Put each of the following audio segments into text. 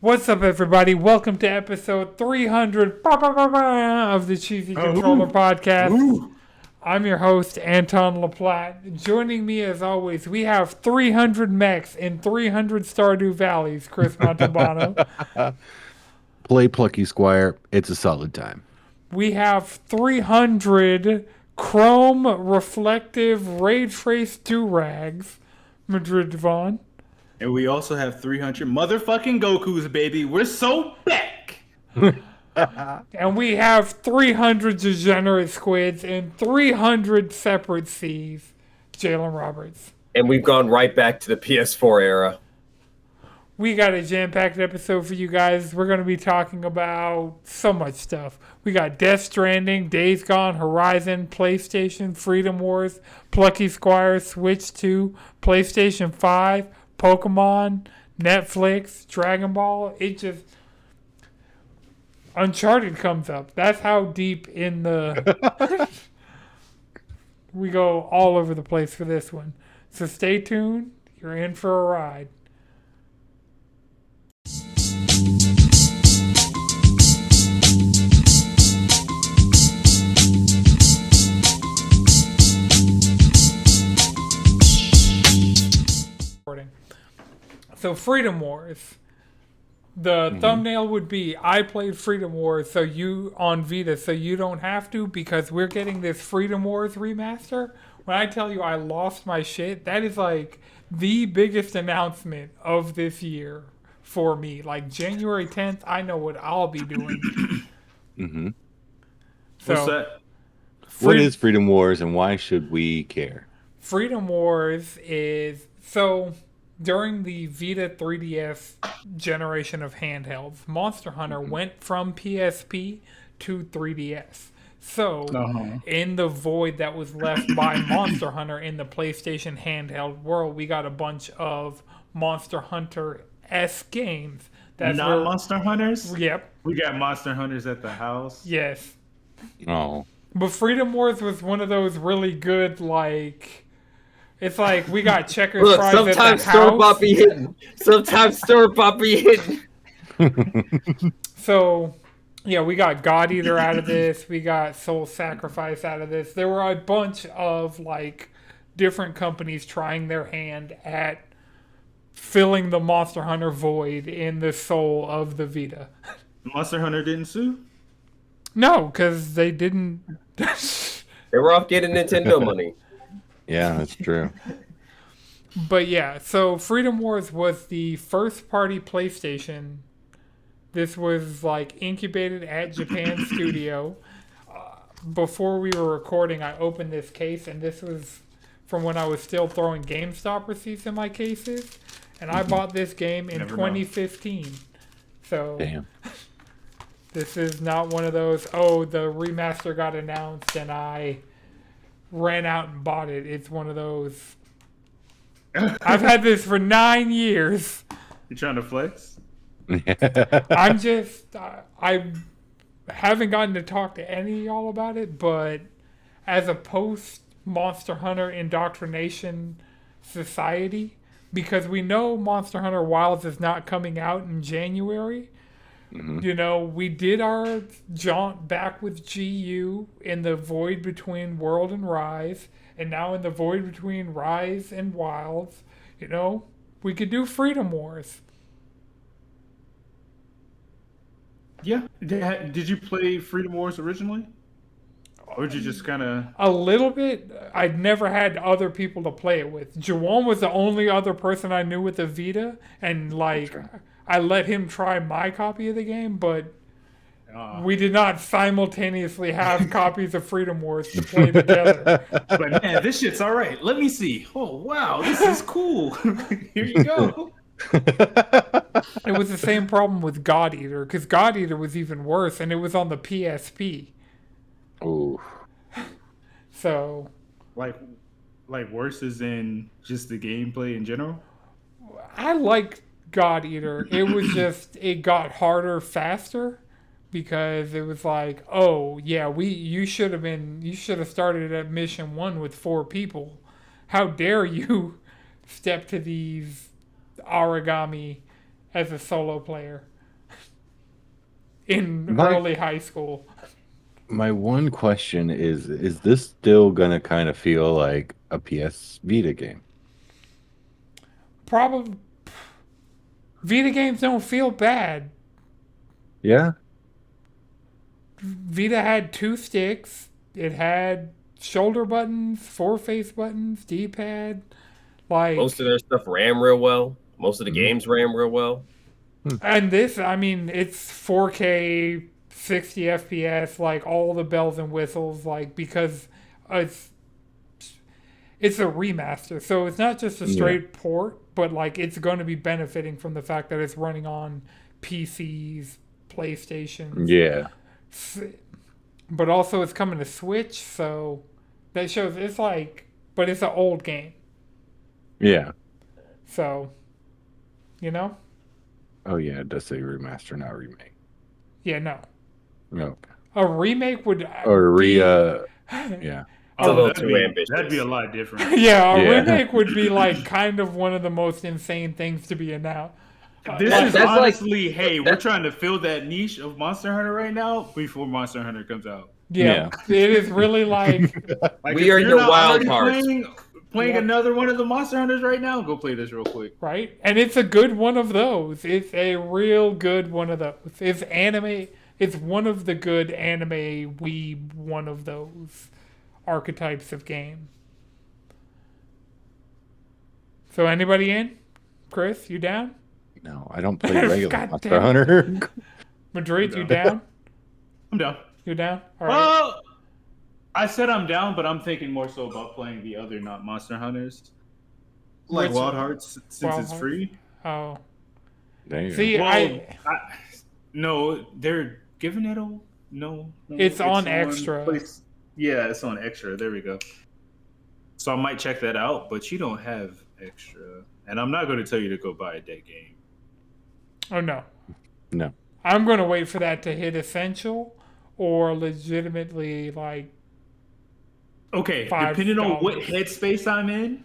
What's up, everybody? Welcome to episode 300 of the Cheesy Controller Podcast. I'm your host, Anton LaPlatte. Joining me, as always, we have 300 mechs in 300 Stardew Valleys, Chris Montalbano. Play Plucky Squire. It's a solid time. We have 300 chrome reflective ray trace do-rags, Madrid Devon. And we also have 300 motherfucking Gokus, baby. We're so back. And we have 300 degenerate squids and 300 separate C's, Jalen Roberts. And we've gone right back to the PS4 era. We got a jam-packed episode for you guys. We're going to be talking about so much stuff. We got Death Stranding, Days Gone, Horizon, PlayStation, Freedom Wars, Plucky Squire, Switch 2, PlayStation 5, Pokemon, Netflix, Dragon Ball. It just... Uncharted comes up. That's how deep in the... we go all over the place for this one. So stay tuned. You're in for a ride. So Freedom Wars. The thumbnail would be, I played Freedom Wars so you on Vita so you don't have to, because we're getting this Freedom Wars Remaster. When I tell you I lost my shit, that is like the biggest announcement of this year for me. Like January 10th, I know what I'll be doing. Mm-hmm. So, What's that? What is Freedom Wars and why should we care? Freedom Wars is... So... During the Vita 3DS generation of handhelds, Monster Hunter went from PSP to 3DS. So, in the void that was left by Monster Hunter in the PlayStation handheld world, we got a bunch of Monster Hunter-esque games. That's Monster Hunters? Yep. We got Monster Hunters at the house. Yes. Oh. But Freedom Wars was one of those really good, like... It's like we got checkers fries at the house. Sometimes store-bought be hidden. Sometimes store-bought be hidden. So, yeah, we got God Eater out of this. We got Soul Sacrifice out of this. There were a bunch of, like, different companies trying their hand at filling the Monster Hunter void in the soul of the Vita. Monster Hunter didn't sue? No, because they didn't... They were off getting Nintendo money. Yeah, that's true. But yeah, so Freedom Wars was the first party PlayStation. This was like incubated at Japan Studio. Before we were recording, I opened this case, and this was from when I was still throwing GameStop receipts in my cases. And I bought this game in 2015. So Damn. This is not one of those, oh, the remaster got announced and I ran out and bought it. It's one of those. I've had this for 9 years. You trying to flex? I'm just, I haven't gotten to talk to any of y'all about it, but as a post Monster Hunter indoctrination society, because we know Monster Hunter Wilds is not coming out in January. You know, we did our jaunt back with GU in the void between World and Rise, and now in the void between Rise and Wilds. You know, we could do Freedom Wars. Yeah. Did you play Freedom Wars originally? Or did you just kind of... A little bit. I'd never had other people to play it with. Jawan was the only other person I knew with a Vita, and like... I let him try my copy of the game, but we did not simultaneously have copies of Freedom Wars to play together. But man, this shit's all right. Let me see. Oh, wow, this is cool. Here you go. It was the same problem with God Eater, because God Eater was even worse, and it was on the PSP. Ooh. So... Like worse as in just the gameplay in general? I liked God Eater. It was just, it got harder faster because it was like, oh yeah, you should have started at mission 1 with 4 people. How dare you step to these origami as a solo player? in My- early high school. My one question is this still gonna kind of feel like a PS Vita game? Probably Vita games don't feel bad. Yeah. Vita had 2 sticks. It had shoulder buttons, 4-face buttons, D-pad. Like, Most of their stuff ran real well. Most of the Mhm. games ran real well. and this, I mean, it's 4K, 60 FPS, like all the bells and whistles, like because it's it's a remaster, so it's not just a straight port, but like it's going to be benefiting from the fact that it's running on PCs, PlayStations, Yeah. but also it's coming to Switch, so that shows it's like, but it's an old game, Yeah. so you know, Oh yeah, it does say remaster, not remake. yeah, no, No. a remake would Or be, yeah. It's a little that'd too be, ambitious. That'd be a lot different. yeah, a Yeah. remake would be like kind of one of the most insane things to be announced. This Like, is that's like- honestly, hey, we're trying to fill that niche of Monster Hunter right now before Monster Hunter comes out. yeah, it is really like Like, We if are you're your not wild already cards. Playing Yeah. another one of the Monster Hunters right now, go play this real quick. right, and it's a good one of those. It's a real good one of those. It's anime. It's one of the good anime weeb one of those archetypes of game. So anybody in? Chris, you down? No, I don't play regular God Monster damn. Hunter. Madrid, you No. down? I'm down. You down? All right. Well, I said I'm down, but I'm thinking more so about playing the other not Monster Hunters. Like Which- Wild Hearts, since Wild it's Hearts? free. Oh, There you see, Well, no, they're giving it a no. It's on Extra. Yeah, it's on Extra. There we go. So I might check that out, but you don't have Extra, and I'm not going to tell you to go buy a dead game. oh no. No. I'm gonna wait for that to hit essential, or legitimately like Okay, depending on what $5. headspace I'm in,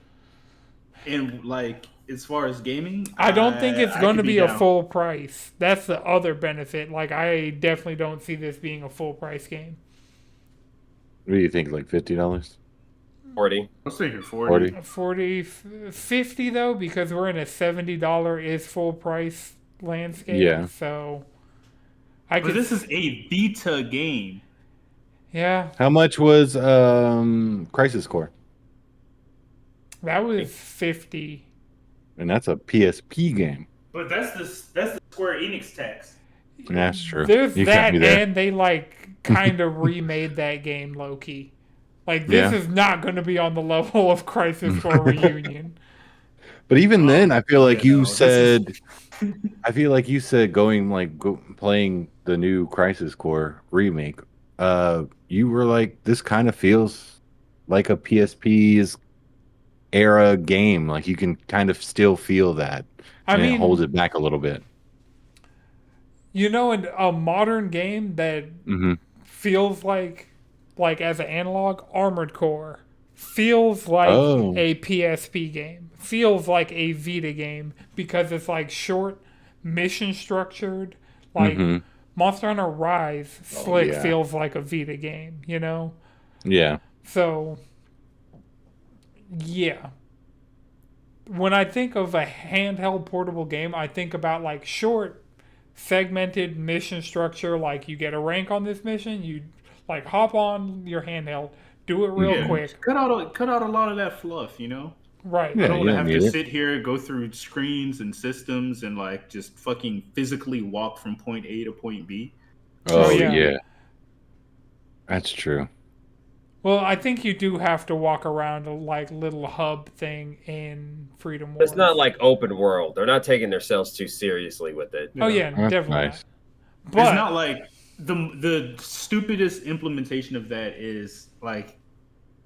and like as far as gaming, I don't think it's going to could be a down. full price. That's the other benefit. Like, I definitely don't see this being a full price game. What do you think? Like $50? 40. I was thinking 40. 40? 40, 50 though, because we're in a $70 is full price landscape. Yeah. So, I But could. this is a beta game. Yeah, How much was Crisis Core? that was 50. And that's a PSP game. But that's the Square Enix tax. That's true. There's You that, can't be there. and they like kind of remade that game low key. Like, this Yeah. is not going to be on the level of Crisis Core Reunion. But even then, I feel like Yeah, you no, this said, I feel like you said going playing the new Crisis Core remake. You were like, this kind of feels like a PSP's era game. Like you can kind of still feel that. I And mean, it holds it back a little bit. you know, a modern game that Hmm. feels like as an analog, Armored Core feels like Oh. a PSP game, feels like a Vita game because it's like short, mission structured. Like Mhm. Monster Hunter Rise, Slick yeah. feels like a Vita game, you know. Yeah. So, yeah. When I think of a handheld portable game, I think about like short, segmented mission structure. Like you get a rank on this mission, you like hop on your handheld, do it real Yeah. quick. Cut out a lot of that fluff, you know? Right. Yeah. I don't want you to have need to it. sit here, go through screens and systems, and like just fucking physically walk from point A to point B. Oh, Oh, yeah. yeah. That's true. Well, I think you do have to walk around a like little hub thing in Freedom Wars. It's not like open world. They're not taking themselves too seriously with it. Oh yeah, That's definitely. nice. Not. But It's not like the stupidest implementation of that is like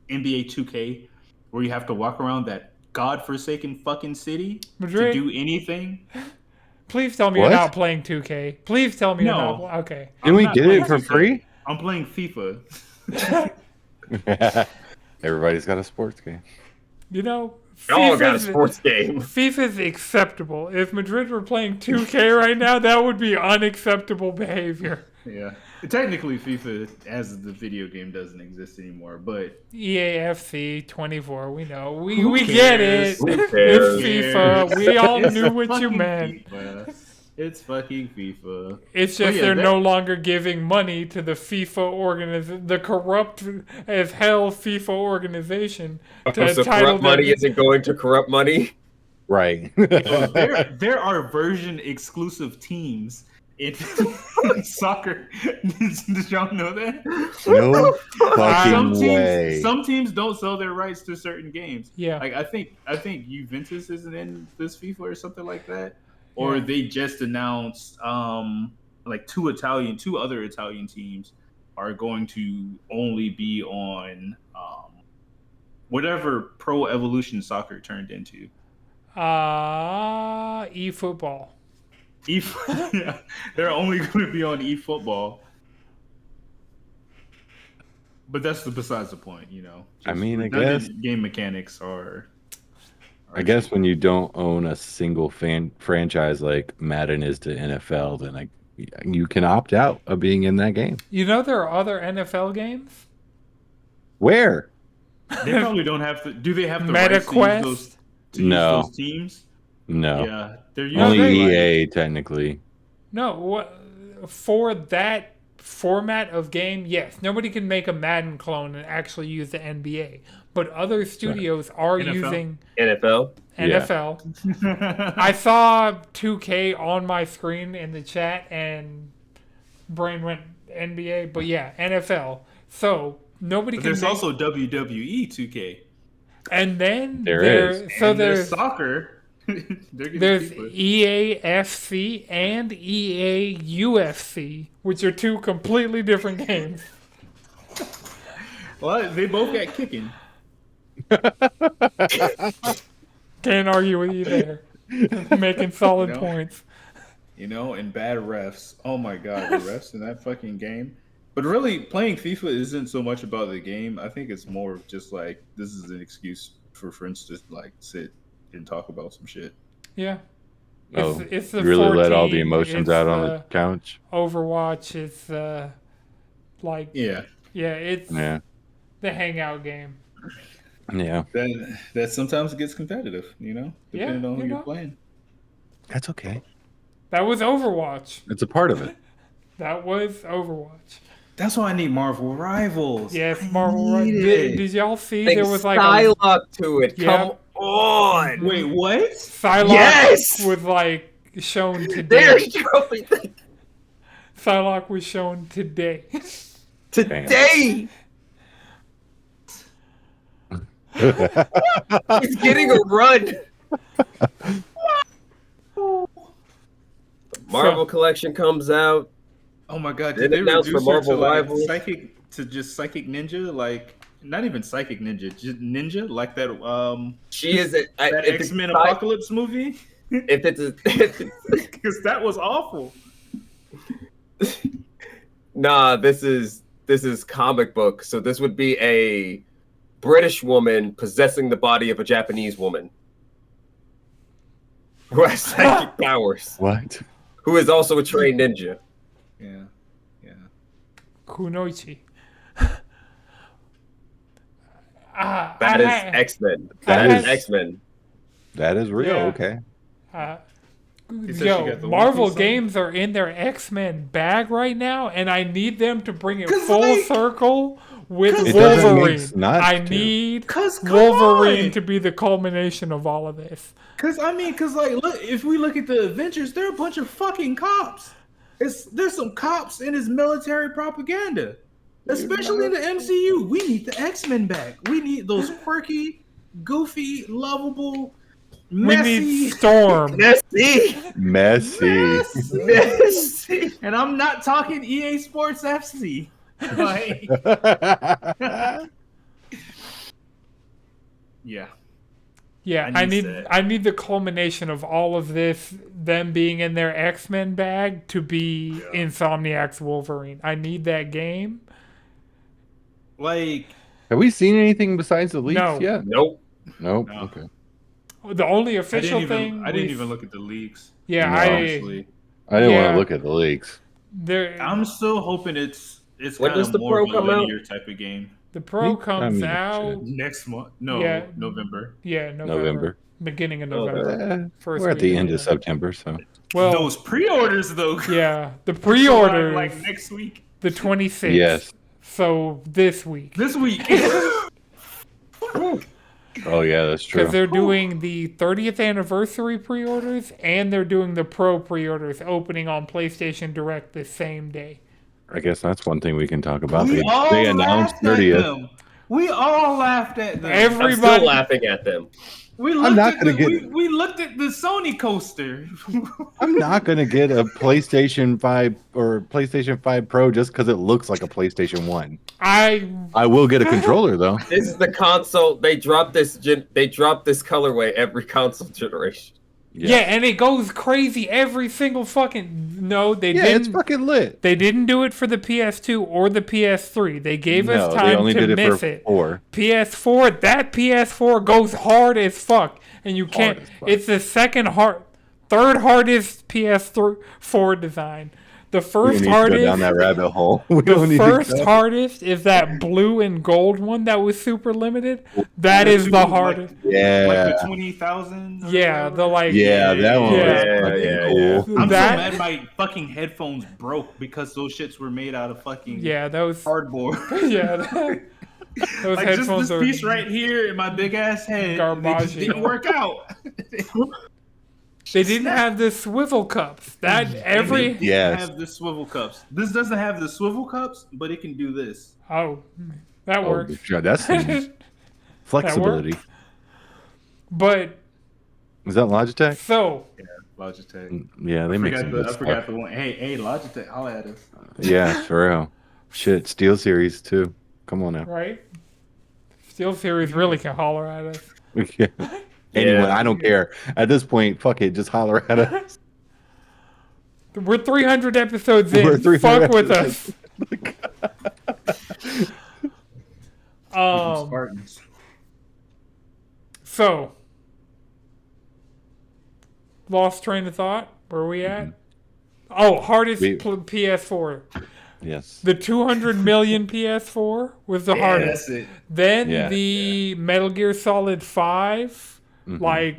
NBA 2K, where you have to walk around that godforsaken fucking city Madrid? to do anything. please tell me What? you're not playing 2K. Please tell me No. you're not. Okay. Didn't I'm we not get playing it for 2K. free? I'm playing FIFA. Everybody's got a sports game. You know, Oh, got a sports game. FIFA's acceptable. If Madrid were playing 2K right now, that would be unacceptable behavior. Yeah. Technically, FIFA as the video game doesn't exist anymore, but EAFC 24, we know. We Who get cares? it. Who It's cares? FIFA. We all It's knew what you fucking meant. FIFA. It's fucking FIFA. It's But just yeah, they're that- no longer giving money to the FIFA organization, the corrupt as hell FIFA organization. To So title corrupt money their- isn't going to corrupt money? Right. There are version exclusive teams in soccer. Did y'all know that? No Some fucking way. teams, some teams don't sell their rights to certain games. Yeah. Like I think Juventus isn't in this FIFA or something like that. Or Yeah. they just announced like two other Italian teams are going to only be on whatever Pro Evolution Soccer turned into. eFootball. Yeah, they're only going to be on eFootball. But that's besides the point, you know. I mean, I redundant guess- game mechanics are. I guess when you don't own a single franchise like Madden is to NFL, then you can opt out of being in that game. You know there are other NFL games? Where? They probably don't have to. Do they have the rights MetaQuest? to use No. those teams? No. Yeah, they're Only usually EA technically. No, what for that format of game, yes. Nobody can make a Madden clone and actually use the NBA. But other studios are NFL? using NFL? NFL. I saw 2K on my screen in the chat and brain went NBA, but yeah, NFL. So nobody But can there's make, also WWE 2K. and then There there's is. so And there's there's soccer. They're getting there's cheaper. EAFC and EA UFC, which are two completely different games. Well, they both got kicking. Can't argue with you there. Making solid No. points. You know, and bad refs. Oh my god, the refs in that fucking game. But really, playing FIFA isn't so much about the game. I think it's more of just like this is an excuse for friends to like sit and talk about some shit. Yeah. Oh, It's the you really let all the 14, emotions it's, out on the couch. Overwatch. It's like Yeah, it's Yeah. the hangout game. Yeah. that sometimes gets competitive. You know, Yeah, depending on who you you're know. playing. That's okay. That was Overwatch. It's a part of it. That was Overwatch. That's why I need Marvel Rivals. Yes, I Marvel. need Did, it. did y'all see Think there was like a Psylocke to it. Yeah. Come on. Wait, what? Psylocke Yes! was like shown They're today. showing Psylocke was shown today. today. He's getting a run. Marvel collection comes out. Oh my god! Did Did they it announce reduce for her to Marvel like Rivals? psychic ninja? Like not even psychic ninja, just ninja like that. She is a, That if X-Men it's, Apocalypse movie. if it's Because that was awful. nah, this is comic book. So this would be a British woman possessing the body of a Japanese woman who has psychic powers, What? who is also a trained ninja. Yeah, yeah. Kunoichi. That is X-Men. That I is had- X-Men. That is real. Yeah. Okay. said she Yo, got the Marvel One Piece on? games are in their X-Men bag right now, and I need them to bring it 'Cause, full like- circle with 'cause- It doesn't make Wolverine. not I to. need 'Cause come Wolverine on! to be the culmination of all of this. Because like, look, if we look at the Avengers, they're a bunch of fucking cops. There's some cops in his military propaganda, especially in the MCU. We need the X-Men back. We need those quirky, goofy, lovable, messy. We need Storm. Messy. Messy. Messy. And I'm not talking EA Sports FC. Like, yeah. Yeah, I I need need that. I need the culmination of all of this, them being in their X-Men bag to be Insomniac's Wolverine. I need that game. Like, Have we seen anything besides the leaks No. yet? Nope. Nope. No. Okay. The only official thing I didn't even look at the leaks. Yeah, No. Honestly, I didn't want Yeah. to look at the leaks. I'm still hoping it's When kind does of the more Pro of a come out? linear type of game. The Pro comes shit. out. Next month? No, Yeah. November. Yeah, November. Beginning of Oh, November. First We're at the week end of November. September, so Well, Those pre-orders though. yeah, the Come pre-orders like next week. the 26th. yes. So this week. This week. Oh yeah, that's true. Because they're doing the 30th anniversary pre-orders and they're doing the Pro pre-orders opening on PlayStation Direct the same day. I guess that's one thing we can talk about. We They all announced laughed at 30th. them. We all laughed at them. I'm still Everybody, laughing at them. We looked not at gonna the, get- we looked at the Sony coaster. I'm not gonna get a PlayStation 5 or PlayStation 5 Pro just because it looks like a PlayStation 1. I will get a controller though. This is the console. They drop this. They drop this colorway every console generation. yeah, and it goes crazy every single fucking. No, they Yeah, it's didn't. fucking lit. They didn't do it for the PS2 or the PS3. They gave No, us they time only to did it miss for it. 4. PS4, that PS4 goes hard as fuck, and you can't. as fuck. It's the third hardest PS4 design. The We first need to go down hardest. that rabbit hole. We The don't need first to go. hardest is that blue and gold one that was super limited. That is the hardest. Yeah. Like the 20,000. Yeah, the like. Yeah, that one Yeah. was fucking Yeah, cool. I'm That- so mad my fucking headphones broke because those shits were made out of fucking Yeah, those. cardboard. Yeah. Those Like just headphones this are. piece right here in my big ass head. They just Garbage. didn't work out. They didn't have the swivel cups. That every. It Yes. have the swivel cups. This doesn't have the swivel cups, but it can do this. Oh, that Oh, works. sure, that's some flexibility. But Is that Logitech? so Logitech. Yeah, they make some good I stuff. forgot the one. Hey, Logitech, holla at us. Yeah, for real. Shit, Steel Series too. Come on now. right, Steel Series really can holler at us. Yeah. Anyone, I don't care. At this point, fuck it, just holler at us. We're 300 episodes in. We're 300 Fuck with episodes us. Spartans. So lost train of thought. Where are we at? Oh, hardest PS4. Yes. The 200 million PS4 was the hardest. That's it. Then Yeah. the Metal Gear Solid 5. Mhm. Like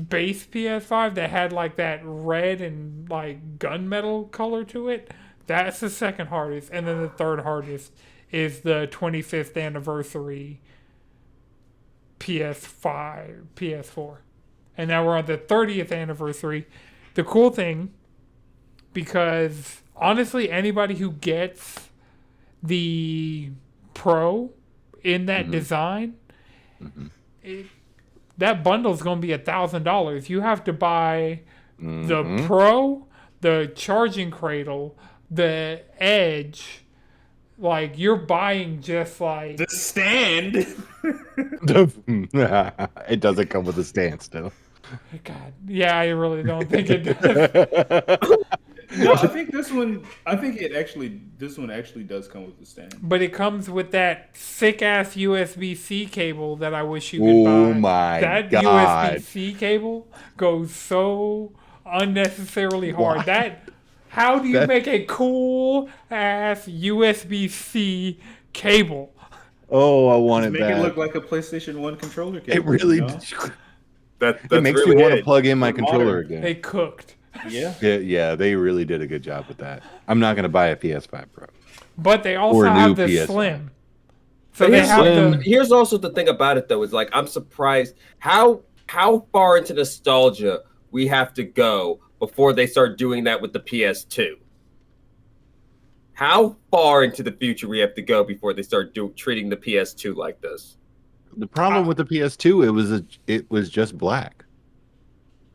base PS5 that had like that red and like gunmetal color to it. That's the second hardest, and then the third hardest is the 25th anniversary PS4, and now we're on the 30th anniversary. The cool thing, because honestly, anybody who gets the Pro in that design. That bundle is going to be $1,000. You have to buy the Pro, the charging cradle, the Edge. Like, you're buying just like. The stand. It doesn't come with a stand still. God, yeah, I really don't think it does. No, I think this one. This one actually does come with the stand. But it comes with that sick ass USB-C cable that I wish you could Oh buy. my That God. USB-C cable goes so unnecessarily hard. Why? How do you That- make a cool ass USB-C cable? Oh, I want it Make back. it look like a PlayStation 1 controller cable. It really you know? That's it makes really me want to it. plug in my They're controller modern. again. They cooked. Yeah. Yeah, they really did a good job with that. I'm not going to buy a PS5 Pro. But they also Or have new the PS5. Slim. So But they here's, have the. here's also the thing about it though, is like I'm surprised how far into nostalgia we have to go before they start doing that with the PS2. How far into the future we have to go before they start treating the PS2 like this? The problem with the PS2, it was just black.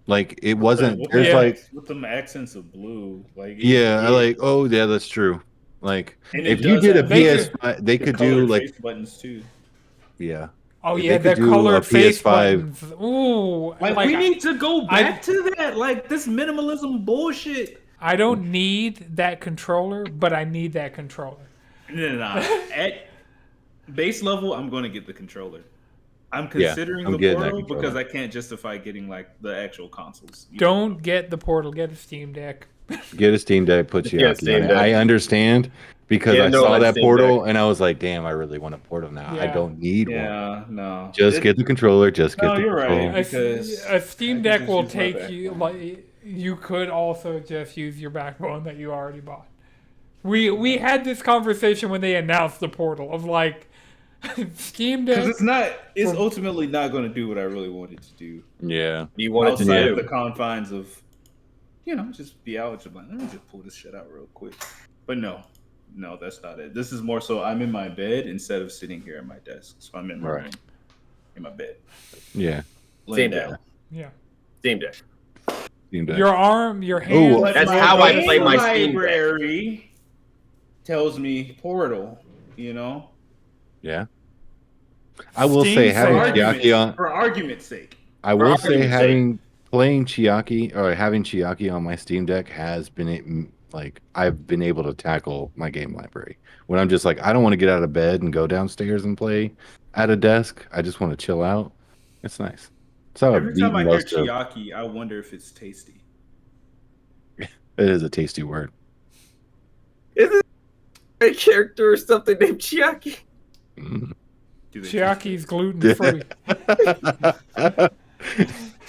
Like it wasn't. With There's Yeah. like with them accents of blue, like yeah, like oh yeah, that's true. Like And if it you does did a have PS5, they the could colored do like face buttons too. yeah. Oh if yeah, they could the do a colored face PS5 buttons. Ooh, Like we need to go back to that. Like this minimalism bullshit. I don't need that controller, but I need that controller. No. At base level, I'm going to get the controller. I'm considering I'm the getting that Portal because controller. I can't justify getting like the actual consoles. Don't get the Portal. Get a Steam Deck. Get a Steam Deck, put Yeah, Chiaki Steam on it. Deck. I understand because Yeah, I no, saw like that Steam Portal Deck. and I was like, damn, I really want a Portal now. I Yeah. don't need one. Yeah, no. Just get the controller. Just No, get the you're right. controller. Because A Steam I can Deck just will use my take you backbone. like you could also just use your backbone that you already bought. We had this conversation when they announced the Portal of like Steam because Deck. it's ultimately not going to do what I really wanted to do Yeah. You wanted to outside do. of the confines of, just be eligible. Let me just pull this shit out real quick. But no, that's not it. This is more so I'm in my bed instead of sitting here at my desk. So I'm in my Right. room, in my bed. Yeah. laying Steam Deck. down. Yeah. Steam Deck. Steam Deck. Your arm, your hand. But That's my how I game play my Steam Deck. library tells me Portal, Yeah. I will Steam say for having argument- Chiaki on. For argument's sake. I will say argument's having Chiaki on my Steam Deck has been like I've been able to tackle my game library. When I'm just like I don't want to get out of bed and go downstairs and play at a desk. I just want to chill out. It's nice. So Every time I hear Chiaki, I wonder if it's tasty. It is a tasty word. Isn't there a character or something named Chiaki? Mm. Do they Chiaki's gluten free.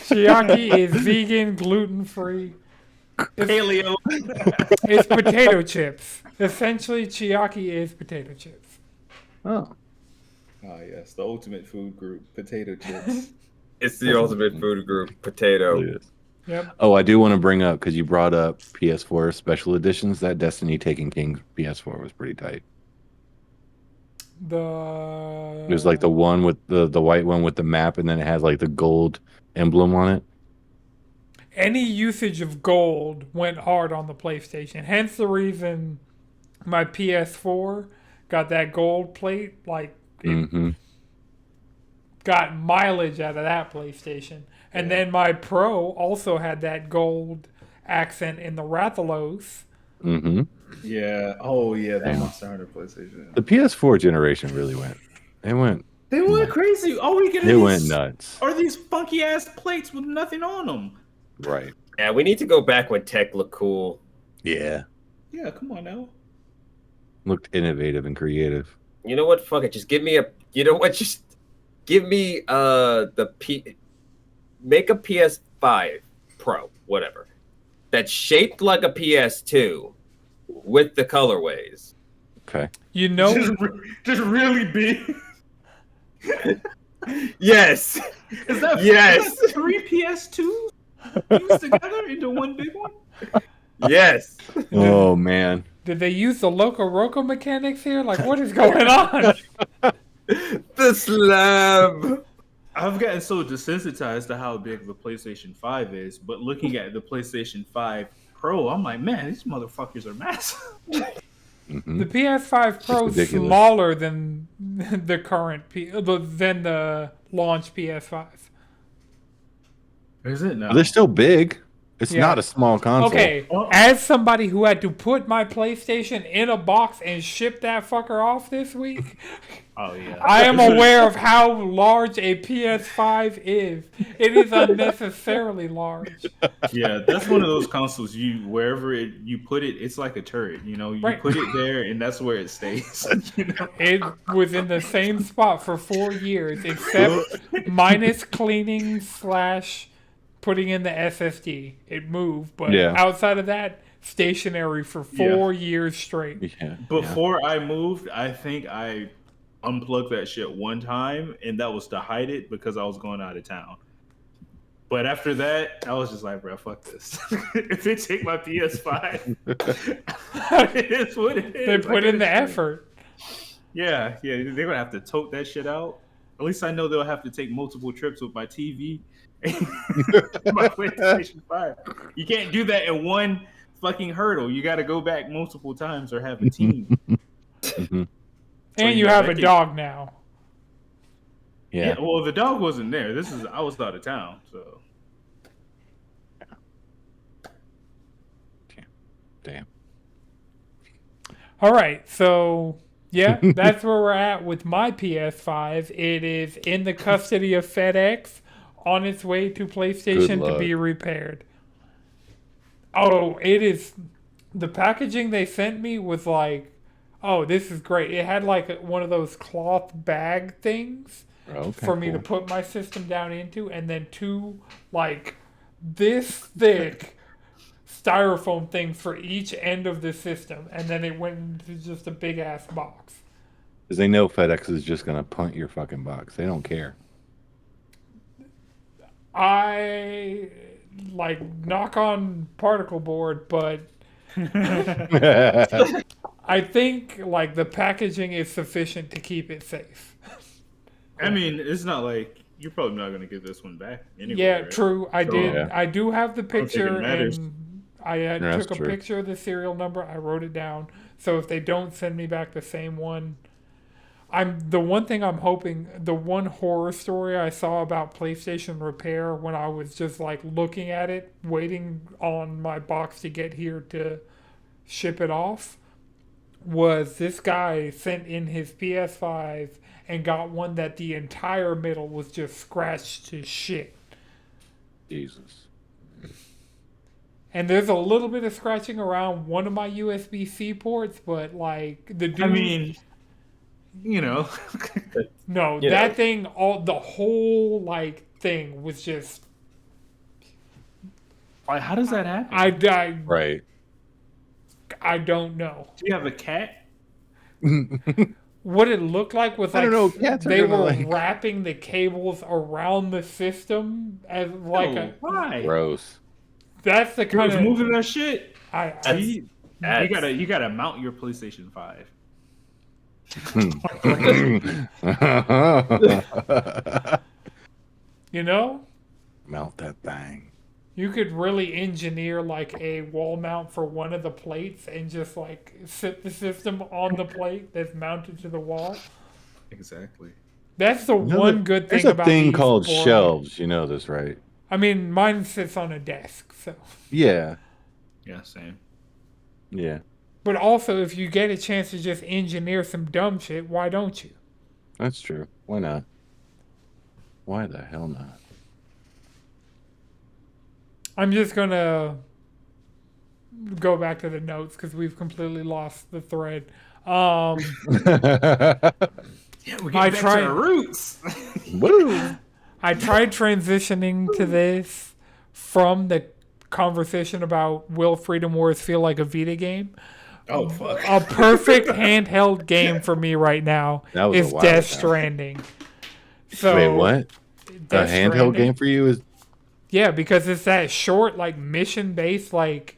Chiaki is vegan, gluten free. Paleo. It's potato chips. Essentially, Chiaki is potato chips. Oh. Oh yes, the ultimate food group, potato chips. It's the ultimate food group, potato. It is. Yep. Oh, I do want to bring up because you brought up PS4 special editions. That Destiny Taken King PS4 was pretty tight. It was like the one with the white one with the map, and then it has like the gold emblem on it. Any usage of gold went hard on the PlayStation. Hence the reason my PS4 got that gold plate. Like, it Mm-hmm. got mileage out of that PlayStation. And then my Pro also had that gold accent in the Rathalos. Mm-hmm. Yeah. Oh yeah, the Damn. Monster Hunter PlayStation. The PS4 generation really went. It went. They went crazy. All we get It went nuts. are these funky ass plates with nothing on them. Right. Yeah, we need to go back when tech looked cool. Yeah. Yeah, come on now. Looked innovative and creative. You know what? Fuck it. Just give me a. You know what? Just give me make a PS5 Pro, whatever, that's shaped like a PS2 with the colorways. Okay. You know, Just really big. Yes. Is that Yes. is that 3 PS2s fused together into one big one? Yes. Oh man. did they use the Loco Roco mechanics here? Like, what is going on? The slab. I've gotten so desensitized to how big the PlayStation 5 is, but looking at the PlayStation 5 Pro, I'm like, man, these motherfuckers are massive. Mm-hmm. The PS5 Pro is ridiculous. smaller than the current than the launch PS5. Is it now? They're still big. It's Yeah. not a small console. Okay, as somebody who had to put my PlayStation in a box and ship that fucker off this week, Oh yeah. I am aware of how large a PS5 is. It is unnecessarily large. Yeah, that's one of those consoles wherever you put it, it's like a turret. You Right. put it there and that's where it stays. It was in the same spot for 4 years, except minus cleaning / putting in the SSD. It moved, but Yeah. outside of that, stationary for 4 years straight. Yeah. Before I moved, I think I unplugged that shit one time, and that was to hide it because I was going out of town. But after that, I was just like, bro, fuck this. If they take my PS5, it is what it is. They put in the effort. Yeah, they're gonna have to tote that shit out. At least I know they'll have to take multiple trips with my TV and my PlayStation 5. You can't do that in one fucking hurdle. You got to go back multiple times or have a team. Mhm. And you you know, have that a can- dog now. Yeah. Well, the dog wasn't there. I was out of town, so. Damn. All right, so Yeah, that's where we're at with my PS5. It is in the custody of FedEx, on its way to PlayStation to be repaired. Oh, it is. The packaging they sent me was like, oh, this is great. It had like one of those cloth bag things for me to put my system down into, and then two like this thick styrofoam things for each end of the system, and then it went into just a big ass box. Because they know FedEx is just gonna punt your fucking box. They don't care. I like knock on particle board, but I think like the packaging is sufficient to keep it safe. I mean, it's not like you're probably not going to get this one back anyway. Yeah, right? true. I So- did. Yeah. I do have the don't think it picture, matters. and I That's took a true. picture of the serial number. I wrote it down. So if they don't send me back the same one, the one thing I'm hoping, the one horror story I saw about PlayStation Repair when I was just like looking at it, waiting on my box to get here to ship it off, was this guy sent in his PS5 and got one that the entire middle was just scratched to shit. Jesus. And there's a little bit of scratching around one of my USB-C ports, but like the dude, I mean, you know, no, you that know. thing, the whole like thing was just. like, how does that happen? Right. I don't know. Do you have a cat? What it looked like was I like don't know, cats are they gonna, were like- wrapping the cables around the system as like Oh, why? Gross. that's the You kind was of moving that shit. I You gotta mount your PlayStation 5. you know. Melt that thing. You could really engineer like a wall mount for one of the plates and just like sit the system on the plate that's mounted to the wall. Exactly. That's the one good thing There's a about thing these called board shelves. You know this, right? games. I mean, mine sits on a desk, so. Yeah. Yeah, same. Yeah. But also, if you get a chance to just engineer some dumb shit, why don't you? That's true. Why not? Why the hell not? I'm just gonna go back to the notes because we've completely lost the thread. Yeah, we're I getting back to tried- our roots. Woo! I tried transitioning to this from the conversation about will Freedom Wars feel like a Vita game. Oh fuck. A perfect handheld game for me right now That was a is while Death ago. Stranding. So Wait, what? Death A handheld Stranding? game for you is Yeah, because it's that short, like mission based. Like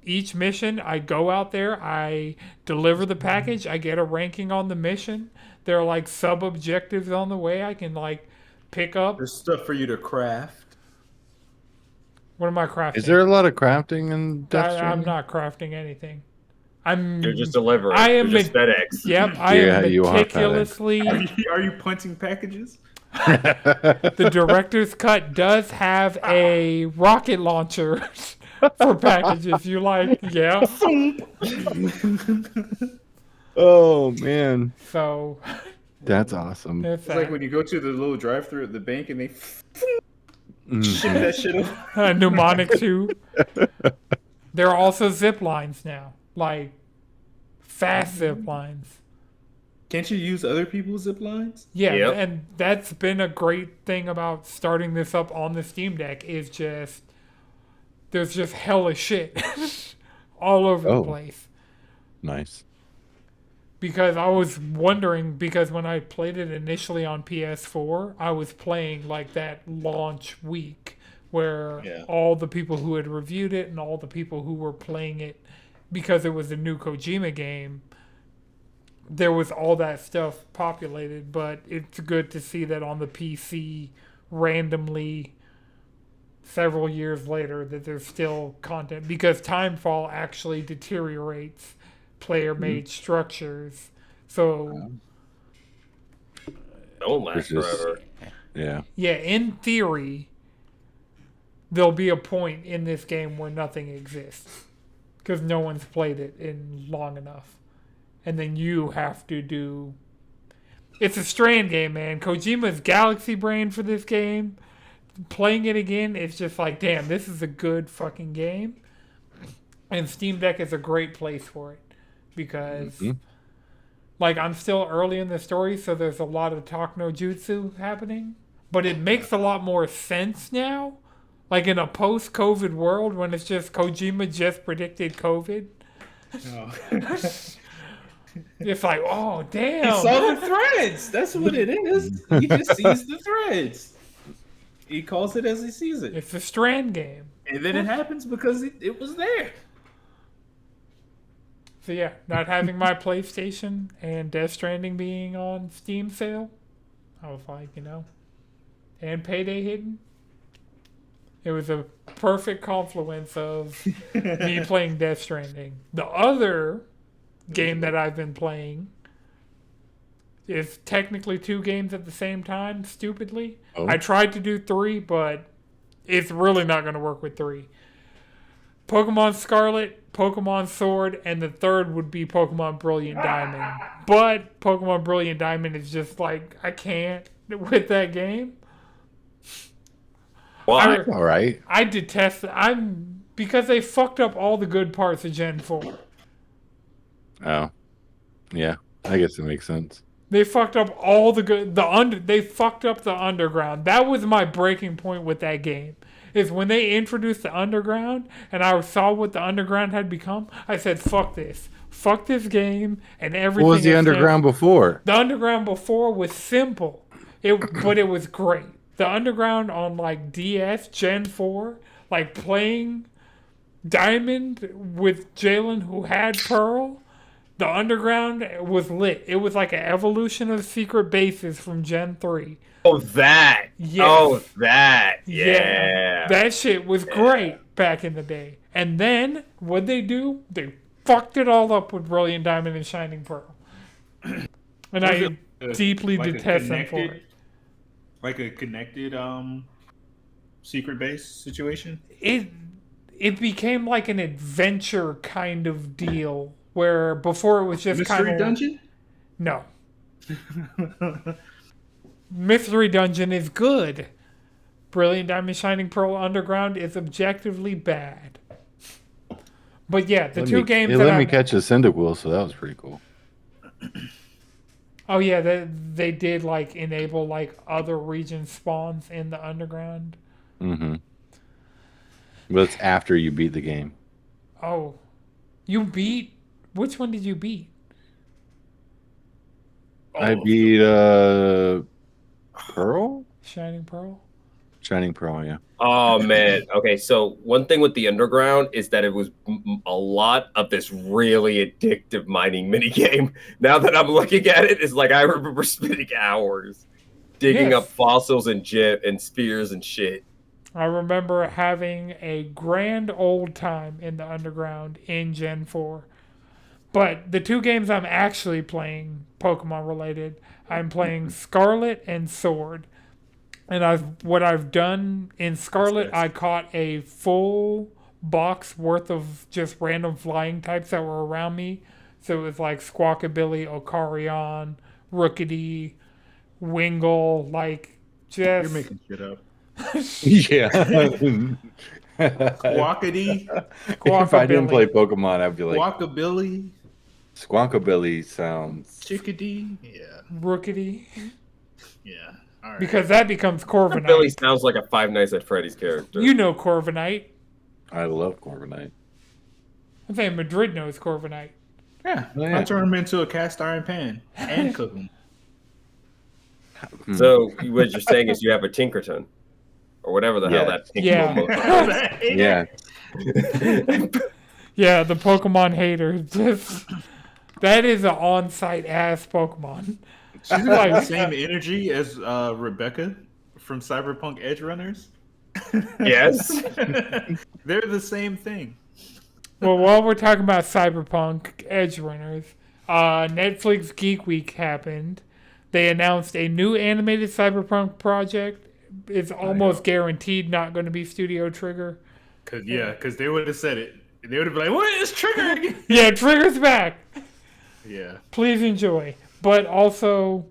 each mission, I go out there, I deliver the package, I get a ranking on the mission. There are like sub objectives on the way. I can like pick up. There's stuff for you to craft. What am I crafting? Is there a lot of crafting in Death I'm Stranding? not crafting anything. I'm. You're just delivering. I am You're just ma- FedEx. Yep, I Yeah, am you are meticulously. Are you punting packages? The director's cut does have a rocket launcher for packages. You like, yeah. Oh man, So that's awesome. that's It's like when you go to the little drive-through at the bank and they Mm. ship that shit over. a mnemonic too. There are also zip lines now, like fast zip lines. Can't you use other people's zip lines? Yeah, Yep. and that's been a great thing about starting this up on the Steam Deck is just there's just hella shit all over Oh. the place. Nice. Because I was wondering, because when I played it initially on PS4, I was playing like that launch week where Yeah. all the people who had reviewed it and all the people who were playing it because it was a new Kojima game, there was all that stuff populated. But it's good to see that on the PC randomly several years later that there's still content because Timefall actually deteriorates player-made structures. So, Don't last Which is- forever. Yeah. yeah, in theory, there'll be a point in this game where nothing exists because no one's played it in long enough. and then you have to do. It's a Strand game, man. Kojima's galaxy brain for this game. Playing it again, it's just like, damn, this is a good fucking game. And Steam Deck is a great place for it because, like, I'm still early in the story, so there's a lot of talk no jutsu happening. But it makes a lot more sense now. Like, in a post-COVID world when it's just Kojima just predicted COVID. Oh. It's like, oh, He damn. saw the threads. That's what it is. He just sees the threads. He calls it as he sees it. It's a Strand game. And then it happens because it was there. So yeah, not having my PlayStation and Death Stranding being on Steam sale, I was like, and Payday hitting. It was a perfect confluence of me playing Death Stranding. The other game that I've been playing is technically 2 games at the same time, stupidly. Oh. I tried to do 3, but it's really not going to work with 3. Pokemon Scarlet, Pokemon Sword, and the third would be Pokemon Brilliant Diamond. But Pokemon Brilliant Diamond is just like, I can't with that game. Why? All right. I detest it. Because they fucked up all the good parts of Gen 4. Oh, yeah. I guess it makes sense. They fucked up all the good. They fucked up the underground. That was my breaking point with that game. Is when they introduced the underground and I saw what the underground had become. I said, "Fuck this! Fuck this game!" And everything. What was the underground before? The underground before was simple, but it was great. The underground on like DS Gen 4, like playing Diamond with Jalen who had Pearl. The underground was lit. It was like an evolution of Secret Bases from Gen 3. Oh, that. Yes. Oh, that. Yeah. That shit was great back in the day. And then, what'd they do? They fucked it all up with Brilliant Diamond and Shining Pearl. And I deeply detest them for it. Like a connected secret base situation? It became like an adventure kind of deal. Where before it was just Mystery Dungeon? No. Mystery Dungeon is good. Brilliant Diamond Shining Pearl Underground is objectively bad. But yeah, the two games It let me catch a Cyndaquil, so that was pretty cool. Oh yeah, they did like enable like other region spawns in the underground. Mm-hmm. But it's after you beat the game. Oh. You beat? Which one did you beat? I beat Pearl? Shining Pearl? Shining Pearl, yeah. Oh, man. Okay, so one thing with the underground is that it was a lot of this really addictive mining minigame. Now that I'm looking at it, it's like I remember spending hours digging up fossils and spears and shit. I remember having a grand old time in the underground in Gen 4. But the 2 games I'm actually playing, Pokemon related, I'm playing Scarlet and Sword. And what I've done in Scarlet, I caught a full box worth of just random flying types that were around me. So it was like Squawkabilly, Ocarion, Rookity, Wingull, like just... You're making shit up. Yeah. Squawkity. If I didn't play Pokemon, I'd be like... Squawkabilly. Squawkabilly sounds... Chickadee. Yeah. Rookity. Yeah. All right. Because that becomes Corviknight. Billy sounds like a Five Nights at Freddy's character. You know Corviknight. I love Corviknight. I'm saying Madrid knows Corviknight. Yeah. Oh, yeah. I turn him into a cast iron pan and cook him. So what you're saying is you have a Tinkerton. Or whatever the hell that Tinkerton Yeah. Yeah, the Pokemon hater. That is an on-site ass Pokemon. She's got the same energy as Rebecca from Cyberpunk Edge Runners. Yes. They're the same thing. Well, while we're talking about Cyberpunk Edge Runners, Netflix Geek Week happened. They announced a new animated Cyberpunk project. It's almost guaranteed not going to be Studio Trigger. Because they would have said it. They would have been like, what is Trigger? Yeah, Trigger's back. Yeah. Please enjoy. But also,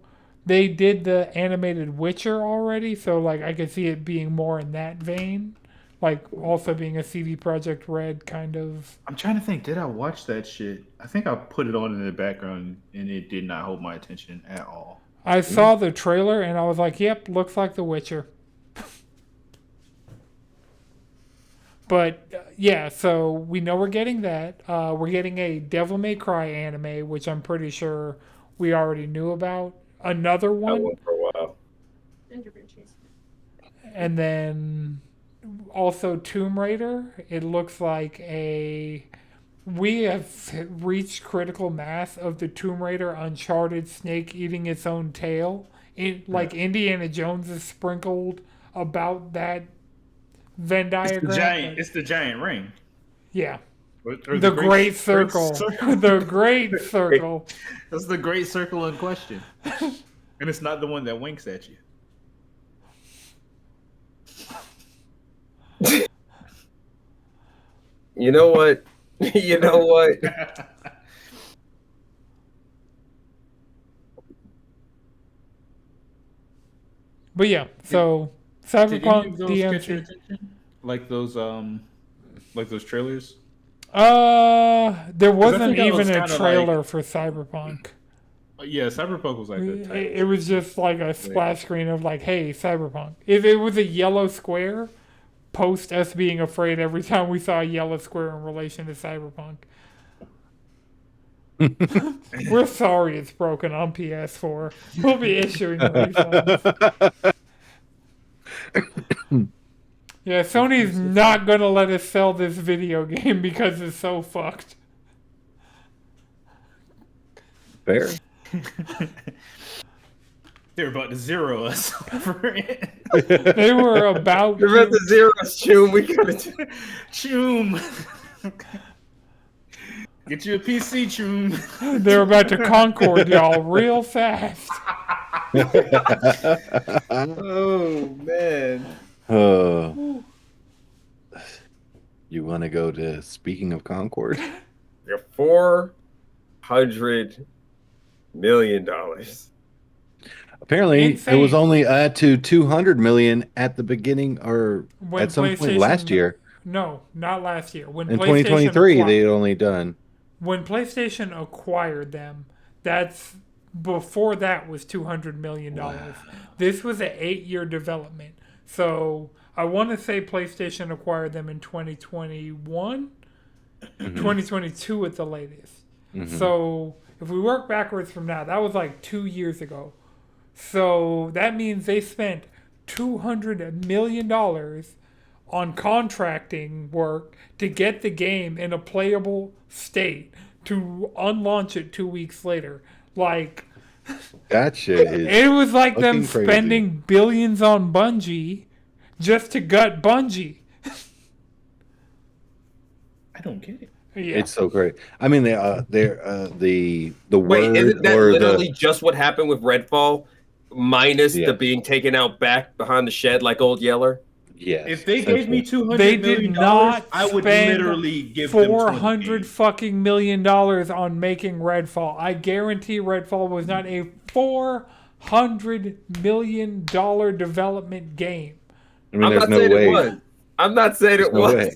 they did the animated Witcher already, so like I could see it being more in that vein. Like also being a CD Projekt Red kind of. I'm trying to think. Did I watch that shit? I think I put it on in the background, and it did not hold my attention at all. I saw the trailer and I was like, "Yep, looks like The Witcher." But yeah, so we know we're getting that. We're getting a Devil May Cry anime, which I'm pretty sure we already knew about. Another That one, one for a while. and then also Tomb Raider. It looks like we have reached critical mass of the Tomb Raider Uncharted snake eating its own tail. Like Indiana Jones is sprinkled about that Venn diagram. It's the giant ring. Yeah. Or The great circle. The great circle. That's the great circle in question. And it's not the one that winks at you. You know what? You know what? But yeah, so Did any Cyberpunk of those catch your DMC. attention? Like those trailers? There wasn't think that was even a kinda trailer for Cyberpunk. Yeah, Cyberpunk was like that. It was just like a splash screen of like, "Hey, Cyberpunk." If it was a yellow square, post us being afraid every time we saw a yellow square in relation to Cyberpunk. We're sorry it's broken on PS4. We'll be issuing refunds. Yeah, Sony's not gonna let us sell this video game because it's so fucked. Fair. They're about to zero us over it. They were about You're at the zeros, Chum. We gotta do. Choom. Get you a PC, Choom. They're about to Concord y'all real fast. Oh man. You want to go to Speaking of Concord? You're $400 million. Apparently, Insane. it was only to 200 million at the beginning or When at some point PlayStation- last year. No, not last year. When In PlayStation 2023, acquired- they had only done. when PlayStation acquired them, that's before that was $200 million. This was an 8-year development. So I want to say PlayStation acquired them in 2021, 2022 at the latest. So if we work backwards from now, that was like 2 years ago. So that means they spent $200 million on contracting work to get the game in a playable state to unlaunch it 2 weeks later. Like, That shit is. it was like them fucking crazy. spending billions on Bungie just to gut Bungie. I don't get it. Yeah. It's so great. I mean, the word Wait, isn't that or literally just what happened with Redfall? Minus Yeah. the being taken out back behind the shed like Old Yeller? yes. If they gave me $200 They million, did not I would spend literally give them $400 fucking million on making Redfall. I guarantee Redfall was not a $400 million development game. I mean, I'm there's not no saying way. it was. I'm not saying There's it no was. way.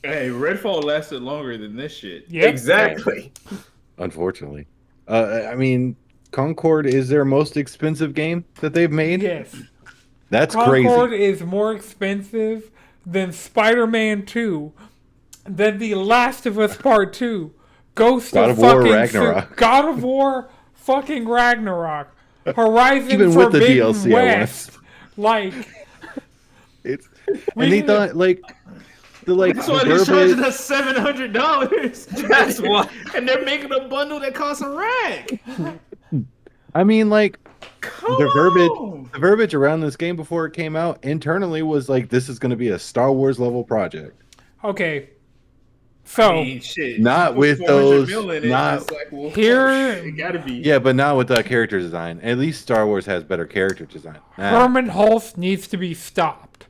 Hey, Redfall lasted longer than this shit. Yep. Exactly. Unfortunately, I mean, Concord is their most expensive game that they've made. Yes. That's Concord crazy. is more expensive than Spider-Man 2, than The Last of Us Part 2, Ghost God of of War fucking Ragnarok. God of War fucking Ragnarok, Horizon Even with the Forbidden DLC, I West. Like, It's We and they need thought like the That's why they're charging verbiage. us $700. That's why. And they're making a bundle that costs a rag. I mean, like Come the verbiage around this game before it came out internally was like, this is going to be a Star Wars level project. okay. So, I mean, shit. Not Put with 400 those- mil in it, not- it's like, well, Here- it gotta be. Yeah, but not with the character design. At least Star Wars has better character design. Nah. Herman Hulst needs to be stopped.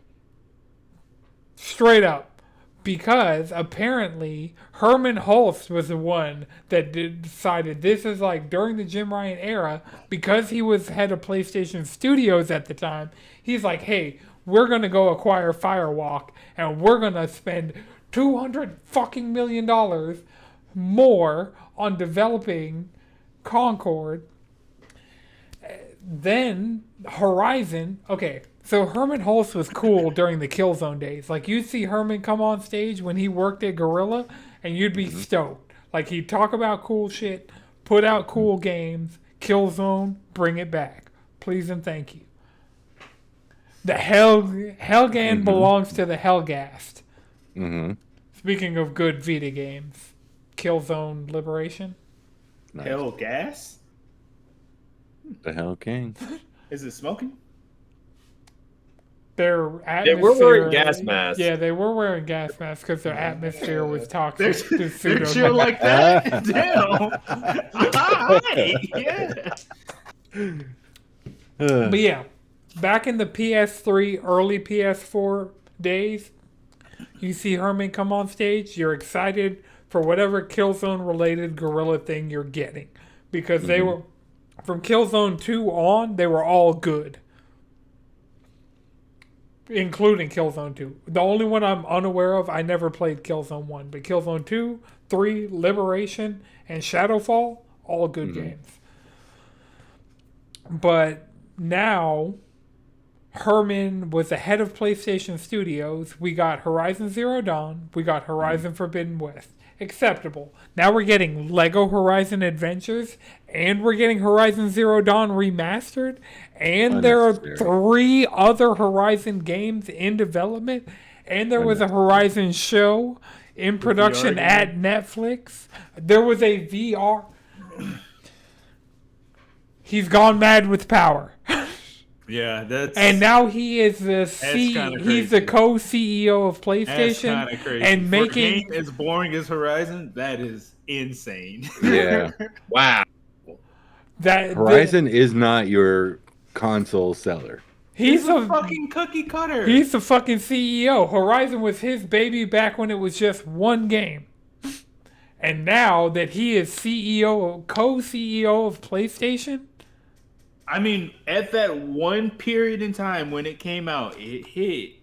Straight up. because apparently Herman Hulst was the one that decided this is like during the Jim Ryan era, because he was head of PlayStation Studios at the time. He's like, hey, we're gonna go acquire Firewalk and we're gonna spend $200 million more on developing Concord. Then Horizon, okay, so Herman Hulst was cool during the Killzone days. Like, you'd see Herman come on stage when he worked at Guerrilla, and you'd be stoked. Like, he'd talk about cool shit, put out cool games, Killzone, bring it back. Please and thank you. The Helgan belongs to the Helgast. Speaking of good Vita games, Killzone Liberation. Nice. Hell gas? The Hell King. Is it smoking? Their atmosphere. They were wearing gas masks. Yeah, they were wearing gas masks because their atmosphere was toxic. They're chill like that? Damn. Alright, yeah. But yeah, back in the PS3, early PS4 days, you see Herman come on stage, you're excited for whatever Killzone-related Guerrilla thing you're getting. Because they were, from Killzone 2 on, they were all good. Including Killzone 2. The only one I'm unaware of, I never played Killzone 1. But Killzone 2, 3, Liberation, and Shadowfall, all good games. But now, Herman was the head of PlayStation Studios. We got Horizon Zero Dawn. We got Horizon Forbidden West. Acceptable. Now we're getting Lego Horizon Adventures, and we're getting Horizon Zero Dawn remastered, and there are 3 other Horizon games in development, and there was a Horizon show in production at Netflix. There was a VR. He's gone mad with power. Yeah, that's... And now he is the he's the co-CEO of PlayStation. That's kind of crazy. And For making a game as boring as Horizon, that is insane. Yeah. Wow. that Horizon is not your console seller. He's a fucking cookie cutter. He's the fucking CEO. Horizon was his baby back when it was just one game. And now that he is co-CEO of PlayStation, I mean, at that one period in time when it came out, it hit,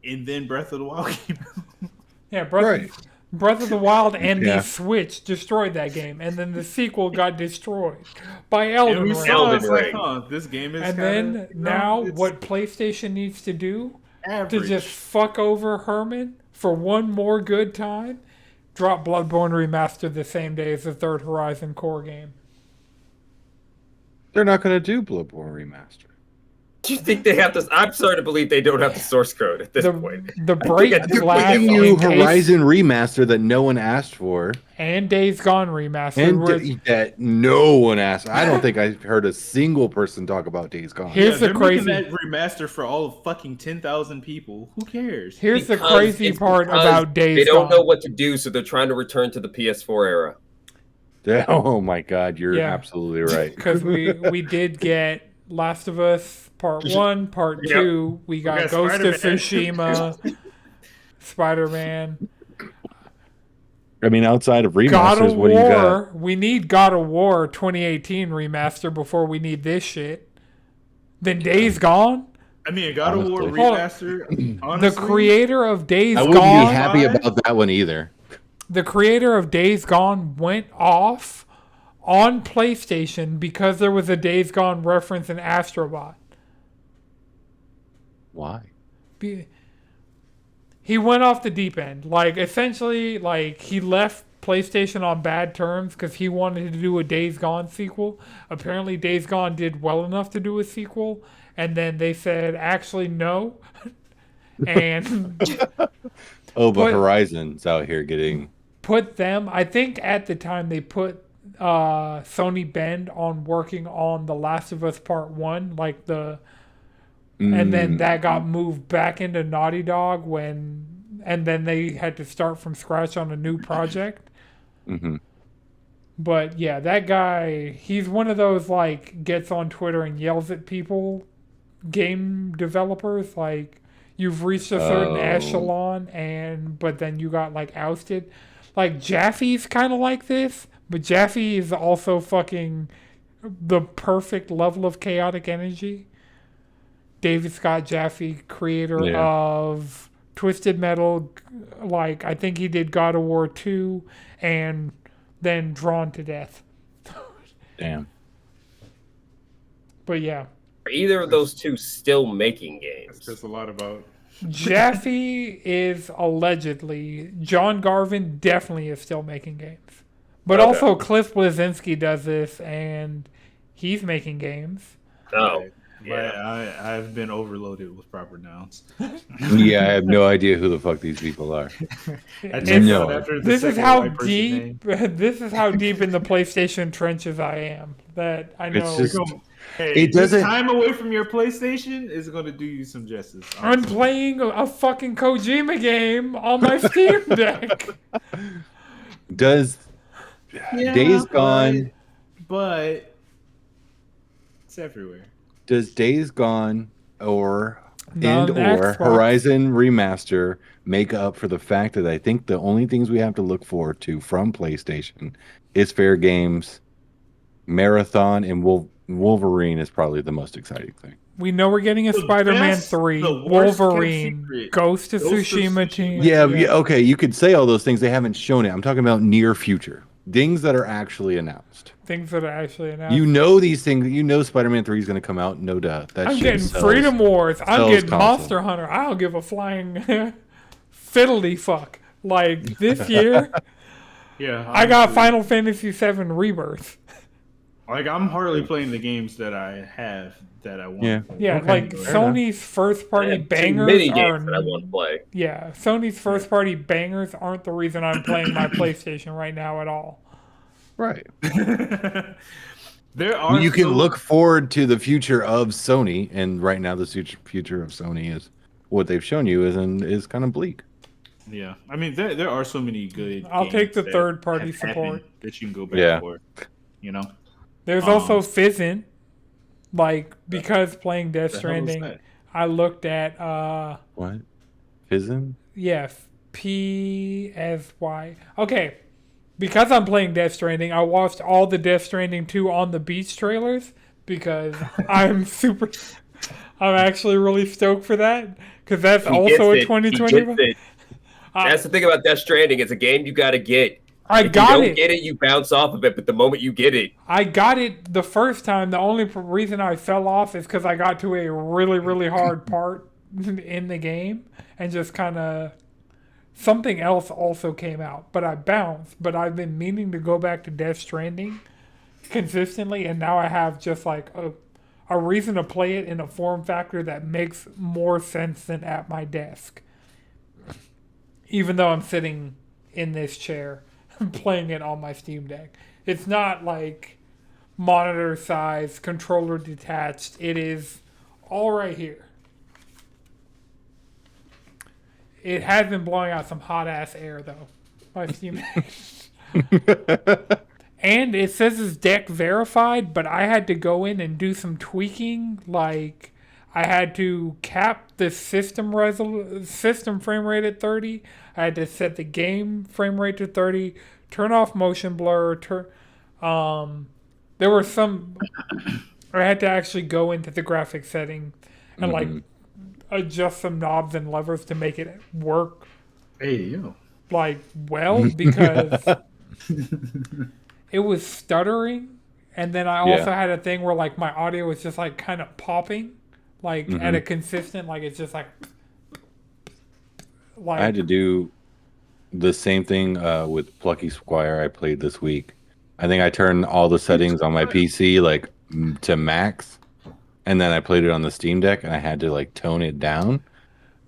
and then Breath of the Wild came out. yeah, Breath of the Wild and the Switch destroyed that game, and then the sequel got destroyed by Elden Ring. This game is. And then now, what PlayStation needs to do to just fuck over Herman for one more good time, drop Bloodborne Remastered the same day as the third Horizon core game. They're not going to do Bloodborne Remaster. Do you think they have to? I'm sorry to believe they don't have the source code at this point. The break glass new Horizon Remaster that no one asked for, and Days Gone Remaster, and that no one asked. I don't think I've heard a single person talk about Days Gone. Here's the crazy that remaster for all of fucking 10,000 people. Who cares? Here's the crazy part about Days Gone. They don't know what to do, so they're trying to return to the PS4 era. Oh my God, you're absolutely right. Because we did get Last of Us Part 1, Part 2. We got Ghost of Tsushima, Spider-Man. I mean, outside of remasters, God of what do you got? We need God of War 2018 remaster before we need this shit. Then Days Gone. I mean, God of War remaster. Honestly, the creator of Days Gone. I wouldn't be happy about that one either. The creator of Days Gone went off on PlayStation because there was a Days Gone reference in Astro Bot. Why? He went off the deep end. Like, essentially, like, he left PlayStation on bad terms because he wanted to do a Days Gone sequel. Apparently, Days Gone did well enough to do a sequel, and then they said, actually, no. And... but Horizon's out here getting... Put them... I think at the time they put Sony Bend on working on The Last of Us Part 1, like the... And then that got moved back into Naughty Dog and then they had to start from scratch on a new project. Mm-hmm. But yeah, that guy, he's one of those like gets on Twitter and yells at people, game developers, like, you've reached a certain Oh. echelon, but then you got like ousted. Like Jaffe's kind of like this, but Jaffe is also fucking the perfect level of chaotic energy. David Scott Jaffe, creator Yeah. of Twisted Metal, like I think he did God of War 2 and then Drawn to Death. Damn. But yeah, Are either of those two still making That games? says a lot about. Jaffe is allegedly, John Garvin definitely is still making games. But Okay. also Cliff Bleszinski does this and he's making games. Oh, Right. yeah. I've been overloaded with proper nouns. Yeah, I have no idea who the fuck these people are. I checked No. out after the This is second how white person deep name. this is how deep in the PlayStation trenches I am. That I know It's just Hey, It this doesn't- time away from your PlayStation is going to do you some justice. I'm playing a fucking Kojima game on my Steam Deck. does Days Gone but it's everywhere. does Days Gone or Not and on or Xbox. Horizon Remaster make up for the fact that I think the only things we have to look forward to from PlayStation is Fair Games, Marathon, and Wolverine is probably the most exciting thing. We know we're getting a The Spider-Man best- 3, the worst kept Wolverine, secret. Ghost of Ghost of Tsushima Tsushima. team. Yeah, okay, you could say all those things. They haven't shown it. I'm talking about near future things that are actually announced. Things that are actually announced. You know these things. You know Spider-Man 3 is going to come out. No doubt. That I'm shit getting sells. Freedom Wars. I'm sells getting console. Monster Hunter. I don't give a flying fiddly fuck. Like this year, Yeah, I got honestly, Final Fantasy VII Rebirth. Like I'm hardly playing the games that I have that I want. Yeah. Yeah, Okay, like fair Sony's first I party have too bangers many are. games that I want to play. Yeah, Sony's first party bangers aren't the reason I'm playing my PlayStation right now at all. Right. There are You can so- look forward to the future of Sony, and right now the future of Sony is what they've shown you is kind of bleak. Yeah, I mean there are so many good. I'll take games the that third-party have happened support. that you can go back Yeah. for. You know, There's Um, also Fizzin', like because playing Death the hell is Stranding, that? I looked at What? Fizzin? yeah, PSY. Okay, because I'm playing Death Stranding, I watched all the Death Stranding 2 on the beach trailers because I'm actually really stoked for that because that's He also a gets it. He 2020. gets it. That's the thing about Death Stranding. It's a game you got to get. I If got you don't it. get it, you bounce off of it. But the moment you get it, I got it the first time. The only reason I fell off is because I got to a really, really hard part in the game and just kind of something else also came out. But I bounced. But I've been meaning to go back to Death Stranding consistently, and now I have just like a reason to play it in a form factor that makes more sense than at my desk. Even though I'm sitting in this chair playing it on my Steam Deck. It's not like monitor size, controller detached. It is all right here. It has been blowing out some hot ass air though. My Steam Deck. And it says it's deck verified, but I had to go in and do some tweaking. Like I had to cap the system frame rate at 30. I had to set the game frame rate to 30. Turn off motion blur. There were some. I had to actually go into the graphic setting and like adjust some knobs and levers to make it work Hey yo, like well because it was stuttering, and then I also had a thing where like my audio was just like kind of popping, like at a consistent, like it's just like I had to do the same thing with Plucky Squire I played this week. I think I turned all the settings on my PC like to max, and then I played it on the Steam Deck, and I had to like tone it down.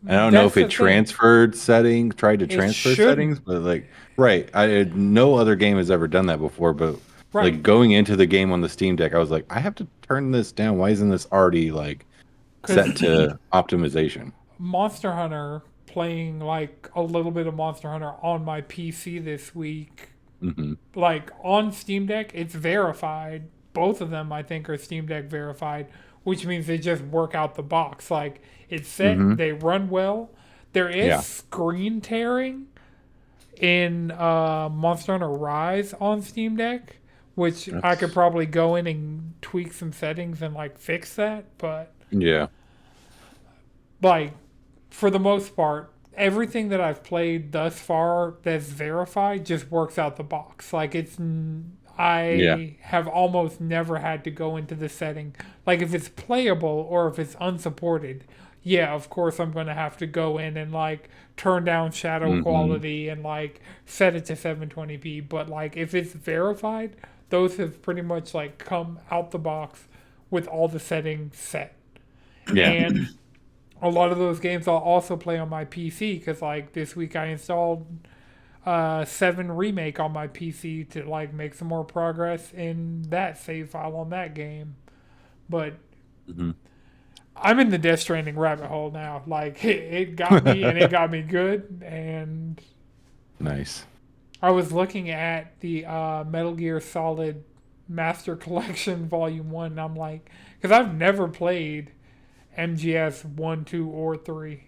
I don't know That's if it the thing. transferred settings, tried to transfer shouldn't. settings, but like, right. No other game has ever done that before, but Right. like going into the game on the Steam Deck, I was like, I have to turn this down. Why isn't this already like set to optimization? Monster Hunter, playing like a little bit of Monster Hunter on my PC this week. Like on Steam Deck, it's verified. Both of them, I think, are Steam Deck verified, which means they just work out the box. Like, it's set, they run well. There is screen tearing in Monster Hunter Rise on Steam Deck, which I could probably go in and tweak some settings and like fix that, but like for the most part, everything that I've played thus far that's verified just works out the box. Like I have almost never had to go into the setting. Like if it's playable or if it's unsupported, yeah, of course I'm going to have to go in and like turn down shadow quality and like set it to 720p. But like if it's verified, those have pretty much like come out the box with all the settings set. Yeah. And a lot of those games I'll also play on my PC because like this week I installed 7 Remake on my PC to like make some more progress in that save file on that game. But I'm in the Death Stranding rabbit hole now. Like it got me and it got me good. And nice. I was looking at the Metal Gear Solid Master Collection Volume 1 and I'm like, because I've never played MGS 1, 2, or 3.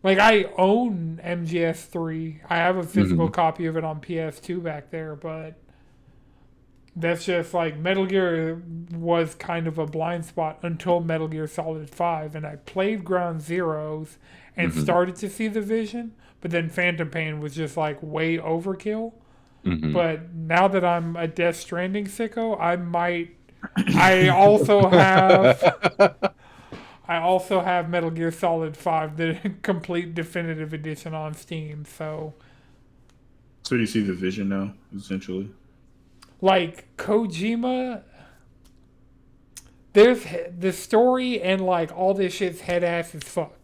Like, I own MGS 3. I have a physical copy of it on PS2 back there, but that's just like Metal Gear was kind of a blind spot until Metal Gear Solid 5. And I played Ground Zeroes and started to see the vision, but then Phantom Pain was just like way overkill. But now that I'm a Death Stranding sicko, I also have Metal Gear Solid 5, the complete definitive edition on Steam. So you see the vision now, essentially. Like Kojima, there's the story and like all this shit's head ass as fuck.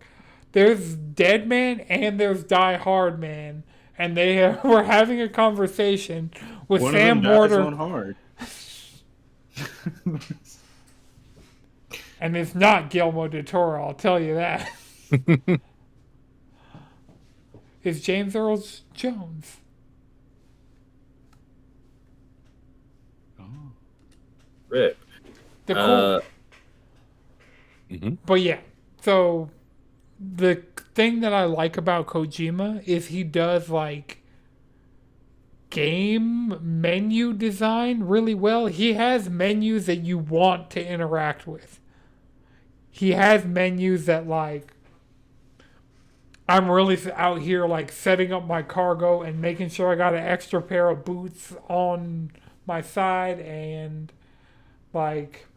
There's Dead Man and there's Die Hard Man, and were having a conversation with One Sam of them dies Porter. on hard. And it's not Guillermo del Toro, I'll tell you that. It's James Earl Jones. Rip. The cool. But yeah, so the thing that I like about Kojima is he does like game menu design really well. He has menus that you want to interact with. He has menus that like I'm really out here like setting up my cargo and making sure I got an extra pair of boots on my side and like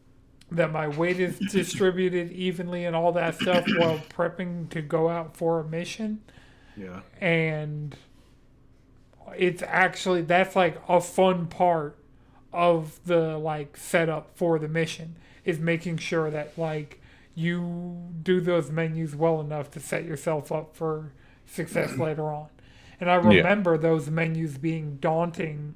that my weight is distributed evenly and all that stuff while prepping to go out for a mission. Yeah. And it's actually, that's like a fun part of the like setup for the mission is making sure that like you do those menus well enough to set yourself up for success later on. And I remember those menus being daunting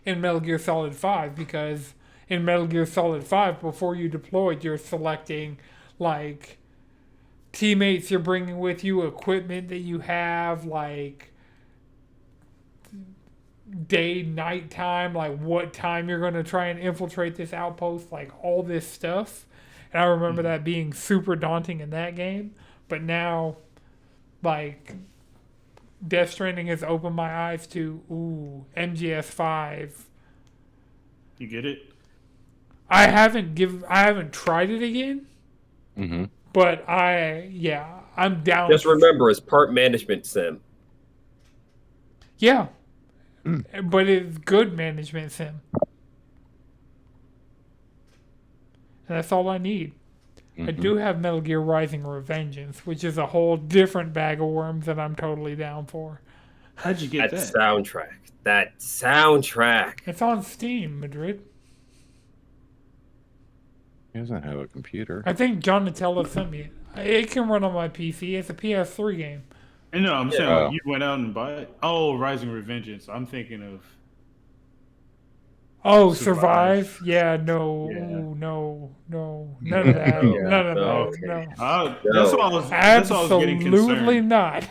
in Metal Gear Solid 5 because in Metal Gear Solid 5, before you deployed, you're selecting like teammates you're bringing with you, equipment that you have, like day, night time, like what time you're going to try and infiltrate this outpost, like all this stuff. And I remember that being super daunting in that game. But now, like, Death Stranding has opened my eyes to, MGS 5. You get it? I haven't tried it again. But I'm down. Just remember, it's part management sim. Yeah. But it's good management sim. And that's all I need. I do have Metal Gear Rising Revengeance, which is a whole different bag of worms that I'm totally down for. How'd you get that? That soundtrack. It's on Steam, Madrid. He doesn't have a computer. I think John Nutella sent me it. It can run on my PC. It's a PS3 game. No, I'm saying like, you went out and bought it. Oh, Rising Revengeance. I'm thinking of. Oh, Survive? Yeah, no, no, none of that. None of that. No. That's what I was. Absolutely getting concerned. not.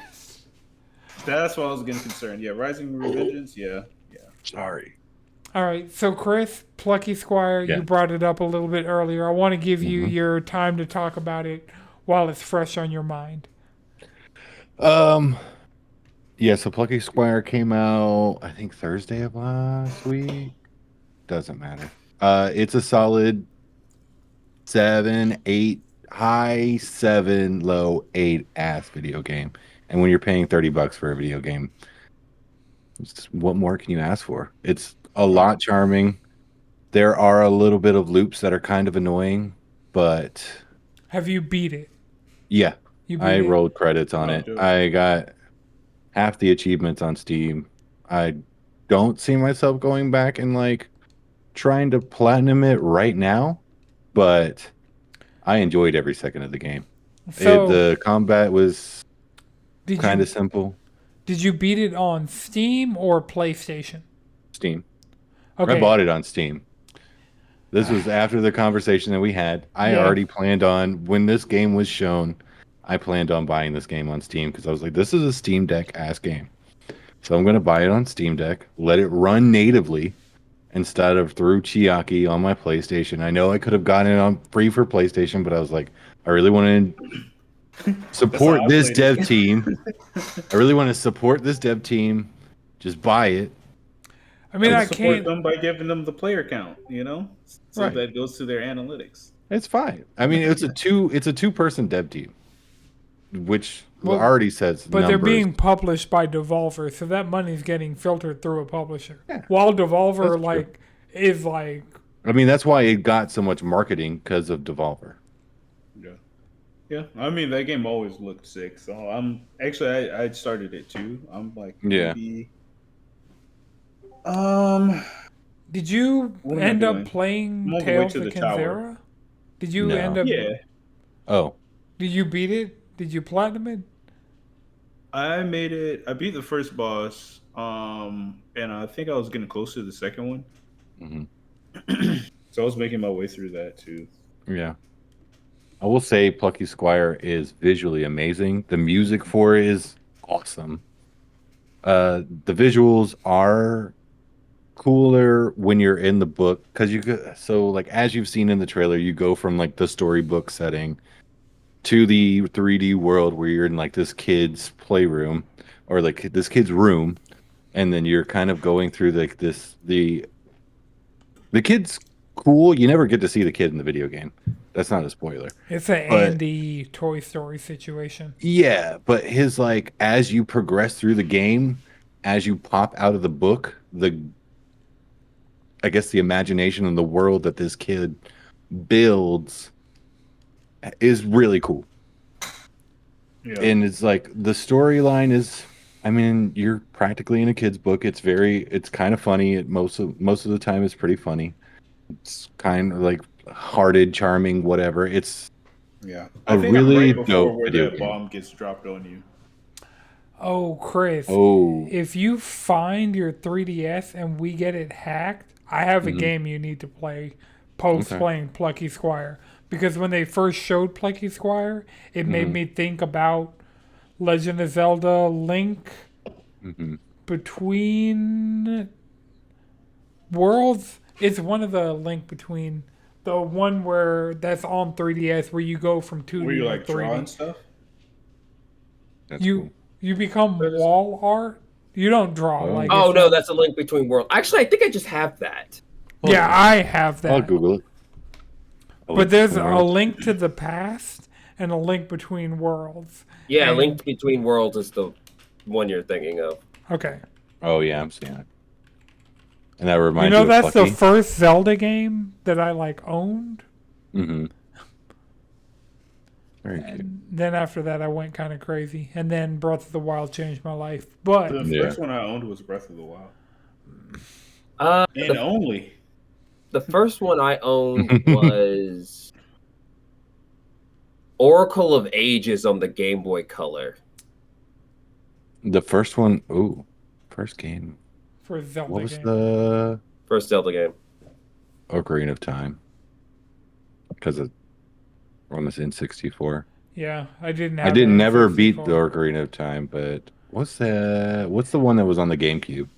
That's why I was getting concerned. Yeah, Rising Revengeance. Yeah. Sorry. All right, so Chris, Plucky Squire, Yeah. you brought it up a little bit earlier. I want to give you Mhm. your time to talk about it while it's fresh on your mind. Um, yeah, so Plucky Squire came out, I think Thursday of last week. Doesn't matter. It's a solid 7, 8, high 7, low 8 ass video game. And when you're paying $30 for a video game, what more can you ask for? It's a lot charming. There are a little bit of loops that are kind of annoying, but Have you beat it? yeah, You beat I it? rolled credits on Oh, it. dope. I got half the achievements on Steam. I don't see myself going back and like trying to platinum it right now, but I enjoyed every second of the game. So, The combat was did kind you of simple. did you beat it on Steam or PlayStation? Steam. I Okay. bought it on Steam. This was after the conversation that we had. I Yeah. already planned on when this game was shown. I planned on buying this game on Steam because I was like, this is a Steam Deck ass game. So I'm gonna buy it on Steam Deck, let it run natively instead of through Chiaki on my PlayStation. I know I could have gotten it on free for PlayStation, but I was like, I really want to That's how support I this played dev it. team. I really want to support this dev team. Just buy it. I mean, I Support can't. them by giving them the player count, you know, so Right. that goes to their analytics. It's fine. I mean, it's a two-person dev team, which Well, already says But they're numbers. being published by Devolver, so that money's getting filtered through a publisher. Yeah, While Devolver that's true. is like, I mean, that's why it got so much marketing because of Devolver. Yeah, yeah. I mean, that game always looked sick. So I'm actually I started it too. I'm like Yeah. maybe. did you What am I end up doing? playing I'm on the way Tales to of the tower. Kenzera? Did you No. end up? Yeah, Oh, Did you beat it? Did you platinum it? I made it. I beat the first boss. And I think I was getting close to the second one. hmm So I was making my way through that too. yeah. I will say Plucky Squire is visually amazing. The music for it is awesome. The visuals are cooler when you're in the book because you go, so like as you've seen in the trailer, you go from like the storybook setting to the 3D world where you're in like this kid's playroom or like this kid's room, and then you're kind of going through like the kid's cool. You never get to see the kid in the video game. That's not a spoiler. It's an But- Andy Toy Story situation. Yeah, but his like as you progress through the game, as you pop out of the book, I guess the imagination and the world that this kid builds is really cool. Yeah. And it's like the storyline is, I mean, you're practically in a kid's book. It's kind of funny. Most of the time it's pretty funny. It's kind of like hearted, charming, whatever. It's Yeah. a I think really I'm right before dope where video that game. bomb gets dropped on you. Oh, Chris. Oh, If you find your 3DS and we get it hacked, I have a Mhm. game you need to play post Okay. playing Plucky Squire. Because when they first showed Plucky Squire, it made Mhm. me think about Legend of Zelda Link hmm Between Worlds. It's one of the Link Between. The one where that's on 3DS where you go from 2D Where you to like draw and 3D. stuff? That's You cool. you become That is- wall art. You don't draw Oh. like Oh it's no, not- that's a link between worlds. Actually, I think I just have that. Yeah, I have I'll that. Google it. But there's a World. link to the past and a link between worlds. Yeah, And- link between worlds is the one you're thinking of. Okay. Oh yeah, I'm seeing it. And that You reminds know you that's of the Plucky. first Zelda game that I like owned. Mm-hmm. Very cute. And then after that I went kind of crazy. And then Breath of the Wild changed my life. But The Yeah. first one I owned was Breath of the Wild. And The, only. the first one I owned was Oracle of Ages on the Game Boy Color. The first one, ooh, first game. for Zelda What was game. the First Zelda game. Ocarina of Time? Because on this N64. Yeah, I didn't have I didn't an never beat N64. the Ocarina of Time, but what's the one that was on the GameCube?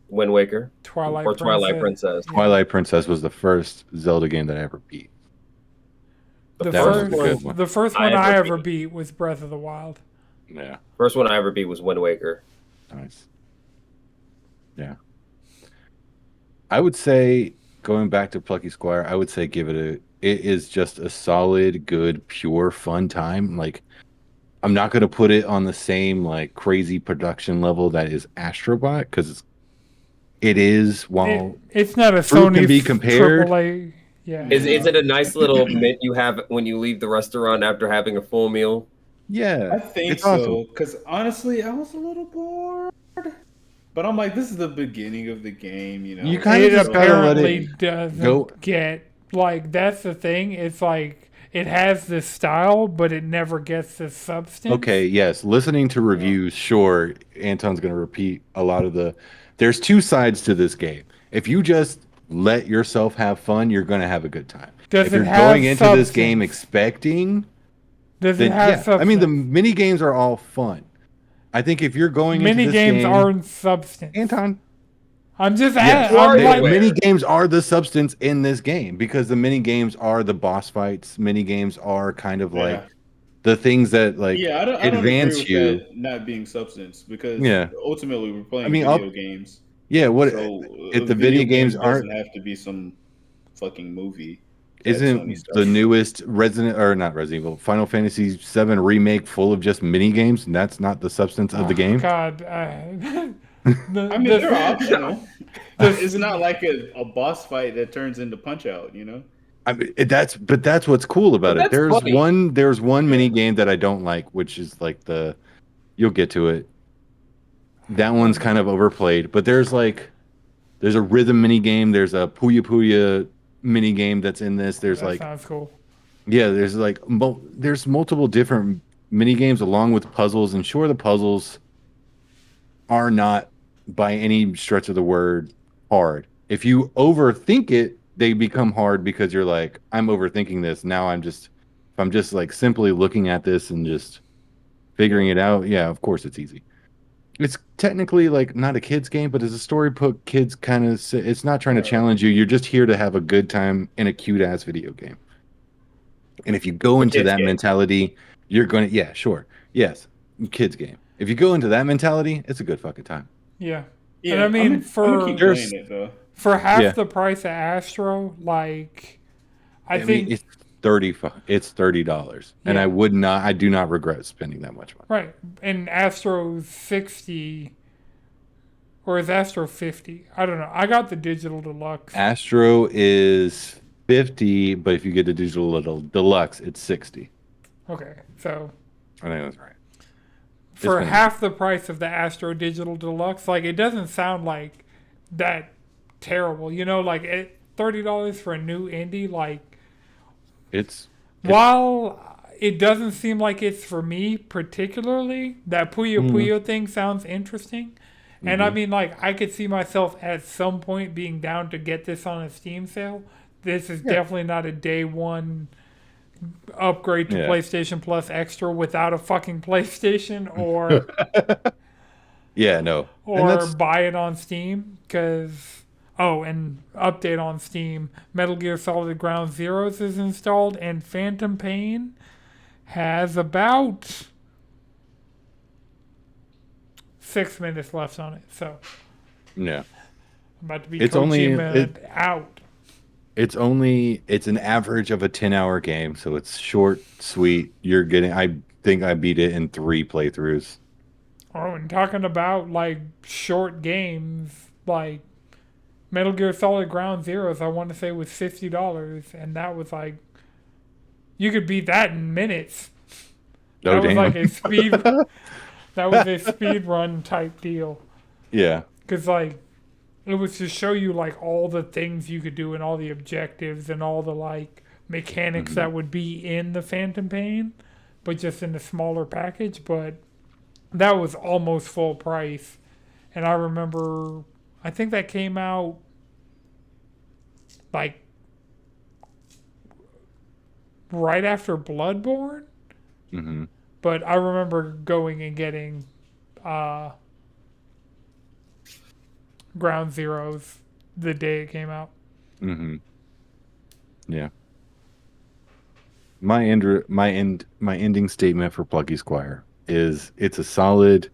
Wind Waker Twilight or Twilight Princess. Princess. Yeah. Twilight Princess was the first Zelda game that I ever beat. The That was first, a good one. the first one I ever beat was Breath of the Wild. Yeah. First one I ever beat was Wind Waker. Nice. Yeah. I would say, going back to Plucky Squire, I would say it is just a solid, good, pure, fun time. Like, I'm not going to put it on the same, like, crazy production level that is Astro Bot, because it is, while it's not a fruit Sony can be compared. AAA. Yeah. Is it a nice little mint you have when you leave the restaurant after having a full meal? Yeah. I think it's so. awesome. Because honestly, I was a little bored. But I'm like, this is the beginning of the game, you know. You kind of It just gotta let apparently it doesn't go. get, like, that's the thing. It's like, it has the style, but it never gets the substance. Okay, yes. Listening to reviews, sure, Anton's going to repeat a lot of the. There's two sides to this game. If you just let yourself have fun, you're going to have a good time. Does If it you're have going into this game substance? expecting, Does then it have yeah. substance? I mean, the mini games are all fun. I think if you're going into mini this games game, aren't substance. Anton, I'm just yes, I'm like, mini games are the substance in this game because the mini games are the boss fights. Mini games are kind of like the things that like I don't advance agree with you. that not being substance because Yeah. ultimately we're playing video games. Yeah, what So if the video video games game aren't? doesn't have to be some fucking movie. Isn't the newest Final Fantasy VII remake full of just mini games? And that's not the substance of the game. God, I mean, they're optional. It's not like a boss fight that turns into Punch Out, you know. I mean, that's what's cool about it. There's one mini game that I don't like, which is like you'll get to it. That one's kind of overplayed, but there's a rhythm mini game. There's a Puya Puya mini game that's in this. There's that sounds cool. Yeah, there's there's multiple different mini games along with puzzles, and sure, the puzzles are not by any stretch of the word hard. If you overthink it, they become hard because you're like, I'm overthinking this. Now if I'm just like simply looking at this and just figuring it out, yeah, of course it's easy. It's technically like not a kid's game, but it's a story book. Kids kind of, it's not trying to challenge you. You're just here to have a good time in a cute ass video game. And if you go into that mentality, you're going to, yeah, sure. Yes, kids game. If you go into that mentality, it's a good fucking time. Yeah. Yeah, and I mean, I'm gonna keep playing it, though. For half the price of Astro, like, I think mean, it's $30. And I do not regret spending that much money. Right. And Astro's 60, or is Astro 50? I don't know. I got the digital deluxe. Astro is 50, but if you get the digital deluxe, it's 60. Okay, so I think that's right. For half the price of the Astro Digital Deluxe, like, it doesn't sound like that terrible. You know, like, $30 for a new indie, like, while it doesn't seem like it's for me particularly, that Puyo Puyo thing sounds interesting. And I mean, like, I could see myself at some point being down to get this on a Steam sale. This is definitely not a day one upgrade to PlayStation Plus Extra without a fucking PlayStation or or buy it on Steam because and update on Steam, Metal Gear Solid Ground Zeroes is installed and Phantom Pain has about 6 minutes left on it, so yeah, I'm about to be Kojima out. It's an average of a 10-hour game, so it's short, sweet. I think I beat it in 3 playthroughs. Oh, and talking about like short games, like Metal Gear Solid Ground Zeroes, I want to say was $50, and that was like you could beat that in minutes. That was like a speed. That was a speed run type deal. Yeah. Because like it was to show you like all the things you could do and all the objectives and all the like mechanics that would be in the Phantom Pain, but just in a smaller package. But that was almost full price. And I remember, I think that came out like right after Bloodborne. Mm-hmm. But I remember going and getting Ground Zeroes the day it came out. Mm-hmm. Yeah. My ending statement for Plucky Squire is it's a solid,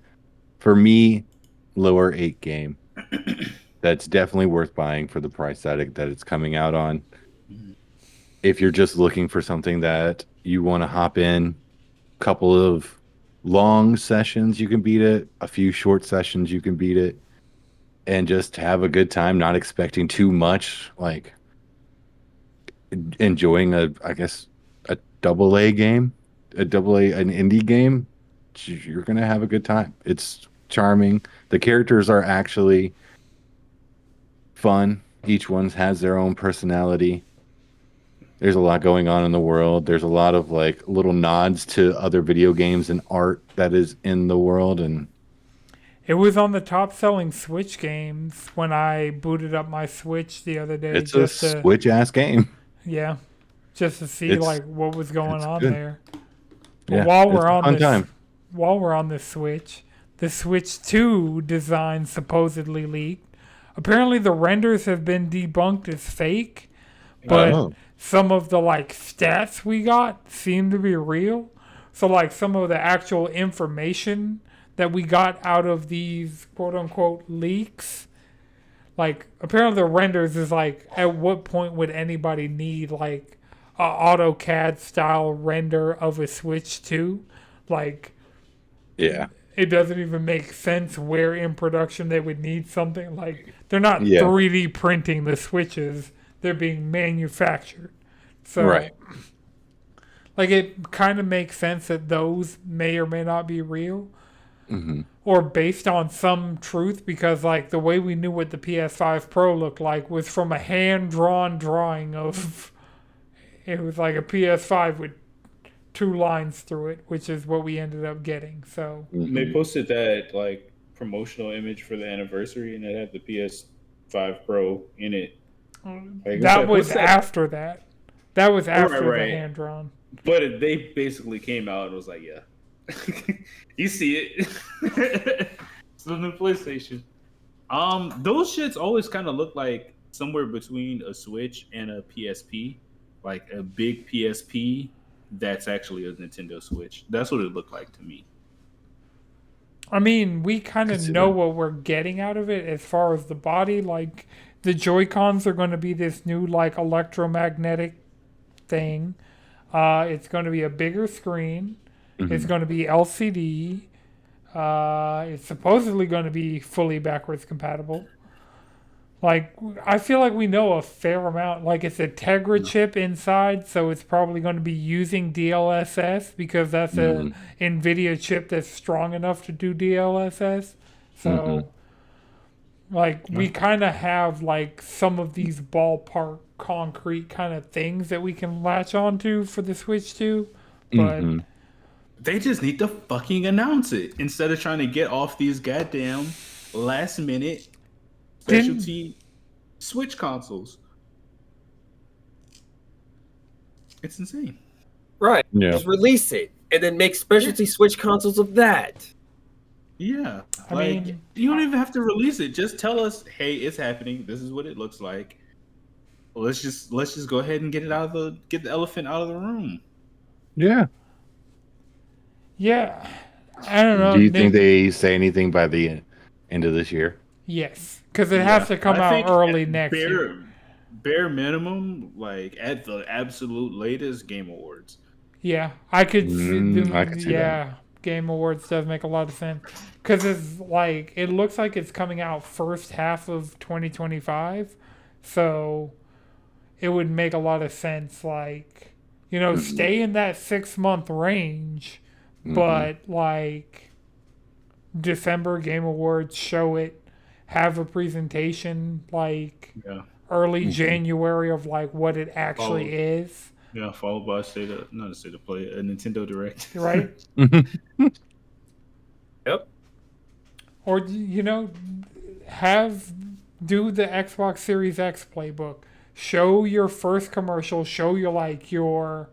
for me, lower 8 game. That's definitely worth buying for the price that it's coming out on. If you're just looking for something that you want to hop in, couple of long sessions, you can beat it. A few short sessions, you can beat it, and just have a good time, not expecting too much. Like enjoying I guess, a double A game, an indie game. You're gonna have a good time. It's charming. The characters are actually fun. Each one has their own personality. There's a lot going on in the world. There's a lot of like little nods to other video games and art that is in the world. And It was on the top selling Switch games when I booted up my Switch the other day. it's a Switch ass game. Yeah, just to see It's- like what was going on good. there. But Yeah, while it's we're a on fun this, time. while we're on the Switch 2 design supposedly leaked. Apparently, the renders have been debunked as fake, but Oh. some of the like stats we got seem to be real. So like some of the actual information that we got out of these quote unquote leaks, like apparently the renders is like at what point would anybody need like a AutoCAD style render of a Switch 2? Like Yeah. it doesn't even make sense where in production they would need something. Like they're not Yeah. 3D printing the Switches, they're being manufactured. So Right. like it kind of makes sense that those may or may not be real. Mm-hmm. Or based on some truth, because like the way we knew what the PS5 Pro looked like was from a hand-drawn drawing of it was like a PS5 with 2 lines through it, which is what we ended up getting. So They posted that like promotional image for the anniversary, and it had the PS5 Pro in it. Like, that was what's that? after that. That was after Right. the hand-drawn. But they basically came out and was like, "Yeah, you see it. It's the new PlayStation." Those shits always kind of look like somewhere between a Switch and a PSP, like a big PSP that's actually a Nintendo Switch. That's what it looked like to me. I mean, we kind of Consider- know what we're getting out of it as far as the body. Like, the Joy-Cons are going to be this new, like, electromagnetic thing. It's going to be a bigger screen. It's going to be LCD. It's supposedly going to be fully backwards compatible. Like, I feel like we know a fair amount. Like, it's a Tegra chip inside, so it's probably going to be using DLSS because that's a NVIDIA chip that's strong enough to do DLSS. So, like, we kind of have, like, some of these ballpark concrete kind of things that we can latch onto for the Switch 2. But They just need to fucking announce it instead of trying to get off these goddamn last minute specialty Switch consoles. It's insane. Right. Yeah. Just release it and then make specialty Switch consoles of that. Yeah. I Like, mean- you don't even have to release it. Just tell us, hey, it's happening. This is what it looks like. Let's just go ahead and get the elephant out of the room. Yeah. yeah, I don't know. Do you think they say anything by the end of this year? Yes, because it has to come I out think early at next year. Bare minimum, like at the absolute latest, Game Awards. Yeah, I could I could see yeah, Game Awards does make a lot of sense. Because it's like, it looks like it's coming out first half of 2025. So it would make a lot of sense, like, you know, stay in that 6-month range, but like December Game Awards, show it, have a presentation like Yeah. early January of like what it actually is, Yeah, followed by not a state of play, a Nintendo Direct. right? Yep. Or, you know, do the Xbox Series X playbook. Show your first commercial, show your like your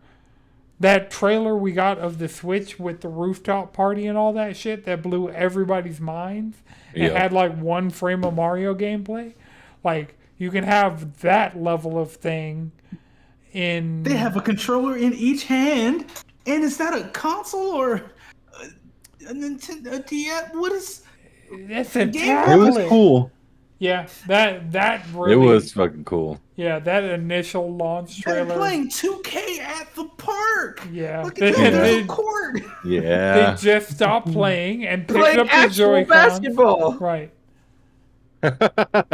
that trailer we got of the Switch with the rooftop party and all that shit that blew everybody's minds and had like 1 frame of Mario gameplay. Like, you can have that level of thing in. They have a controller in each hand, and is that a console or a Nintendo? A DS? What is? It's a It tablet. was cool. Yeah, that really. It was fucking cool. Yeah, that initial launch They're trailer. playing 2K at the park. Yeah, Look at that. There's a court. Yeah. They just stopped playing and picked Playing up the actual Joy-Con. basketball. Right. He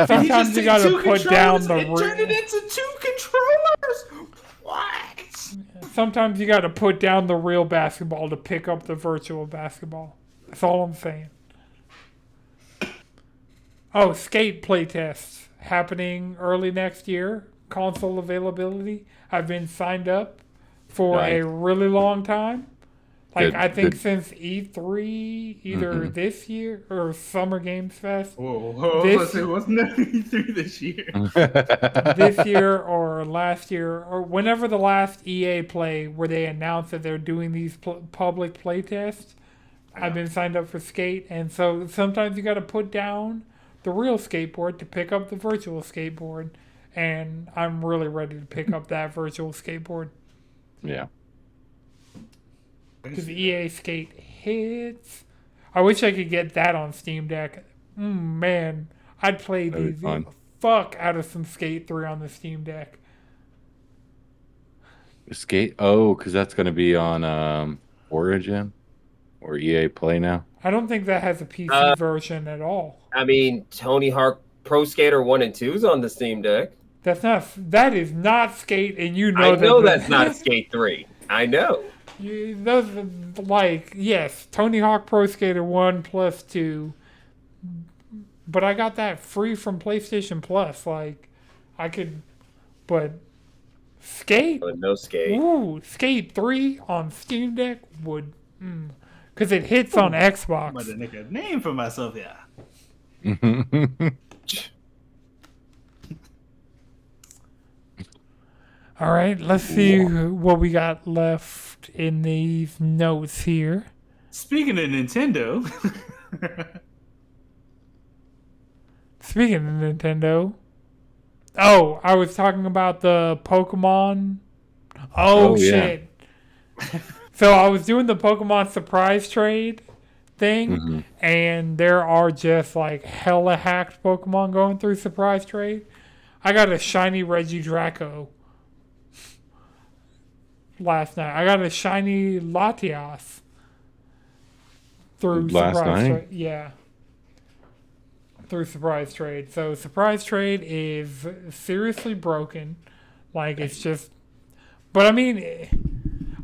Sometimes just you took gotta 2 put down controllers the. and turned it into 2 controllers. What? Sometimes you gotta put down the real basketball to pick up the virtual basketball. That's all I'm saying. Oh, Skate playtests happening early next year. Console availability. I've been signed up for a Nice. really long time. Like, Good, I think good. since E3, either this year or Summer Games Fest, Whoa, This- it wasn't E3 this year. this year or last year, or whenever the last EA Play where they announced that they're doing these public play tests, I've been signed up for Skate, and so sometimes you got to put down the real skateboard to pick up the virtual skateboard, and I'm really ready to pick up that virtual skateboard Yeah. because EA Skate hits. I wish I could get that on Steam Deck. Man, I'd play That'd be the fun. fuck out of some Skate 3 on the Steam Deck. Skate. Oh, because that's going to be on Origin or EA Play now. I don't think that has a PC version at all. I mean, Tony Hawk Pro Skater 1 and 2 is on the Steam Deck. That is not Skate, and you know I that. know that's not Skate 3. I know. Those are like, yes, Tony Hawk Pro Skater 1 plus 2. But I got that free from PlayStation Plus. Like, I could, but Skate? But no Skate. Ooh, Skate 3 on Steam Deck would, because it hits on I'm gonna Xbox. make a name for myself, yeah. All right, let's see what we got left in these notes here. Speaking of Nintendo, Speaking of Nintendo, oh, I was talking about the Pokemon. Oh, yeah. shit. So I was doing the Pokemon surprise trade thing, and there are just like hella hacked Pokemon going through surprise trade. I got a shiny Regidraco last night. I got a shiny Latias through Last surprise night? trade. Yeah. Through surprise trade. So surprise trade is seriously broken. Like, it's just, but I mean,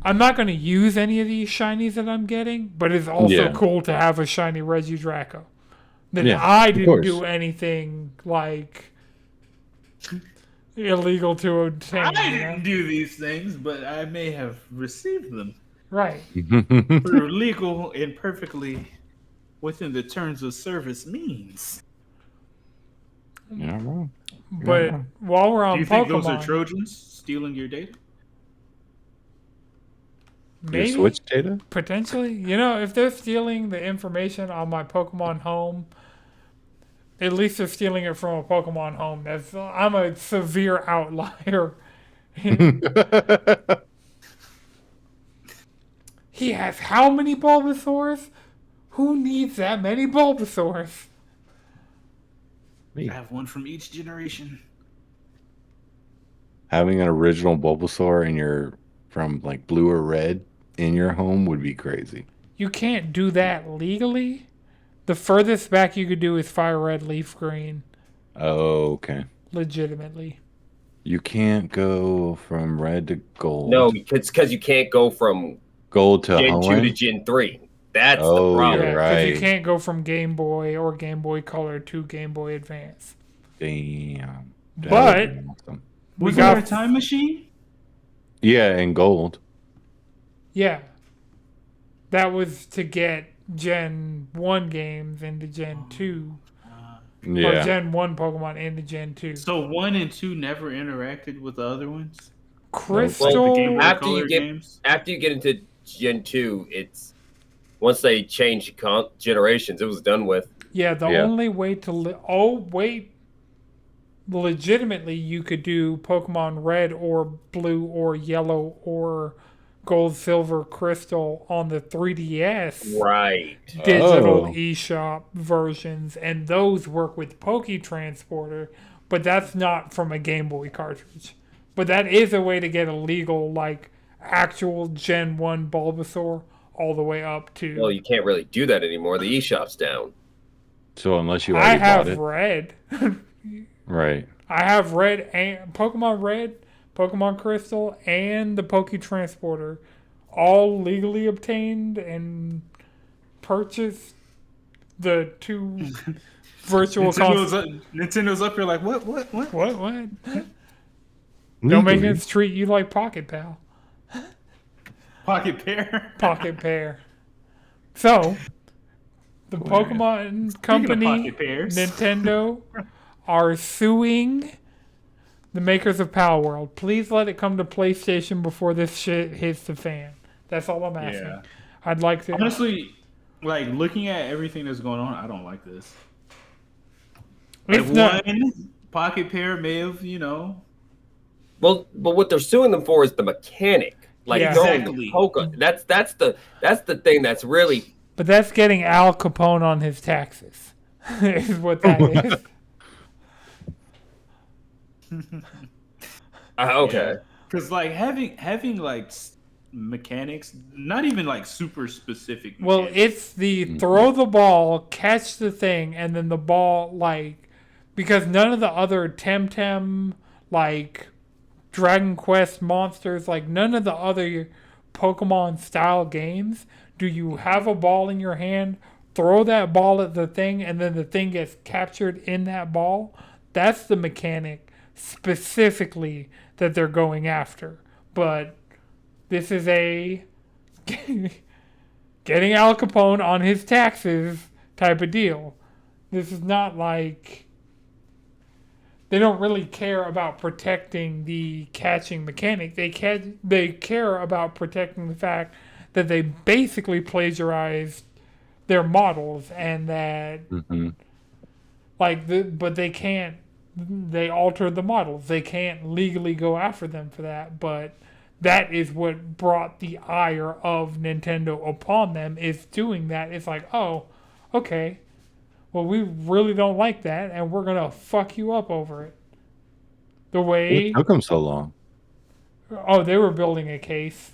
I'm not going to use any of these shinies that I'm getting, but it's also Yeah. cool to have a shiny Regidraco. That Yeah, I of didn't course. do anything like illegal to obtain. I you know? didn't do these things, but I may have received them Right. through legal and perfectly within the terms of service means. Yeah, wrong. But while we're on Do you think those Pokemon, are Trojans stealing your data? Your maybe Switch data? potentially, if they're stealing the information on my Pokemon Home, at least they're stealing it from a Pokemon Home. I'm a severe outlier. He has how many Bulbasaurs? Who needs that many Bulbasaurs? Me. I have one from each generation. Having an original Bulbasaur from like blue or red in your home would be crazy. You can't do that legally. The furthest back you could do is Fire Red, Leaf Green. Oh, okay. Legitimately. You can't go from red to gold. No, it's because you can't go from Gold to Gen 2 Hoenn? to Gen 3. That's the Oh, problem. you're Yeah, because you right. can't go from Game Boy or Game Boy Color to Game Boy Advance. Damn. That But- would've been awesome. We Was got there a time machine? Yeah, and gold. Yeah. That was to get Gen 1 games into Gen 2. Or Yeah. Gen 1 Pokemon into Gen 2. So 1 and 2 never interacted with the other ones? Crystal. Game Boy after Color you get games. after you get into Gen 2, it's once they change generations, it was done with. Yeah, the Yeah. only way to legitimately you could do Pokemon Red or Blue or Yellow or Gold, Silver, Crystal on the 3DS Right. digital Oh. eShop versions, and those work with Poke Transporter, but that's not from a Game Boy cartridge. But that is a way to get a legal, like, actual Gen 1 Bulbasaur all the way up to. Well, you can't really do that anymore. The eShop's down. So unless you I already bought have it, Red. right? I have Red and Red, Pokemon Crystal, and the Poke Transporter, all legally obtained and purchased. The two virtual consoles. Nintendo's up here like, what? What? Don't make us treat you like Pocket Pal. Pocketpair. Pocketpair. So, the Pokemon company, Pocketpairs. Nintendo, are suing the makers of Palworld. Please let it come to PlayStation before this shit hits the fan. That's all I'm asking. Yeah. I'd like to. Honestly, like looking at everything that's going on, I don't like this. It's Like not. one Pocketpair may have, Well, but what they're suing them for is the mechanic. Like Yeah. going Exactly. Poke. That's the thing that's really But that's getting Al Capone on his taxes. Is what that is. okay. Because like having like mechanics, not even like super specific. Well, mechanics. it's the throw the ball, catch the thing, and then the ball, like, because none of the other Temtem, like, Dragon Quest monsters, like, none of the other Pokemon style games, do you have a ball in your hand, throw that ball at the thing, and then the thing gets captured in that ball? That's the mechanic specifically that they're going after. But this is a getting Al Capone on his taxes type of deal. This is not like they don't really care about protecting the catching mechanic. They care about protecting the fact that they basically plagiarized their models and that but they can't. They altered the models. They can't legally go after them for that, but that is what brought the ire of Nintendo upon them, is doing that. It's like, oh, okay, well, we really don't like that, and we're going to fuck you up over it. The way... What took them so long? Oh, they were building a case.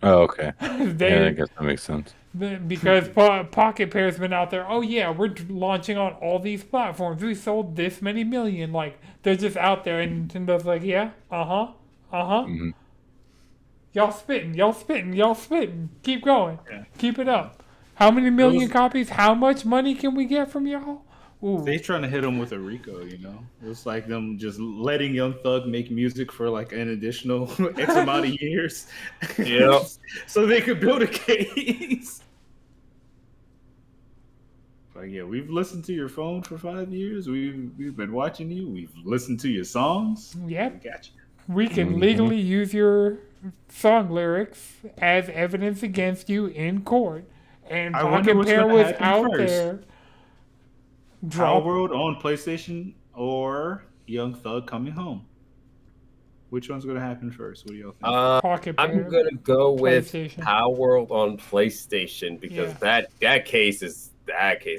Oh, okay. They, Yeah, I guess that makes sense. Because Pocket Pair's been out there, oh yeah, we're launching on all these platforms. We sold this many million. Like, they're just out there, and Nintendo's like, yeah, Mhm. Y'all spitting. Keep going. Yeah. Keep it up. How many million copies? How much money can we get from y'all? Ooh. They trying to hit him with a RICO, It's like them just letting Young Thug make music for like an additional X amount of years. Yep. So they could build a case. Like, yeah, we've listened to your phone for 5 years. We've been watching you. We've listened to your songs. Yep. We got you. We can legally use your song lyrics as evidence against you in court. And Pocket Pair was out there. Palworld on PlayStation or Young Thug coming home? Which one's going to happen first? What do y'all think? Pocket Pair, I'm gonna go with PlayStation. Palworld on PlayStation because that case is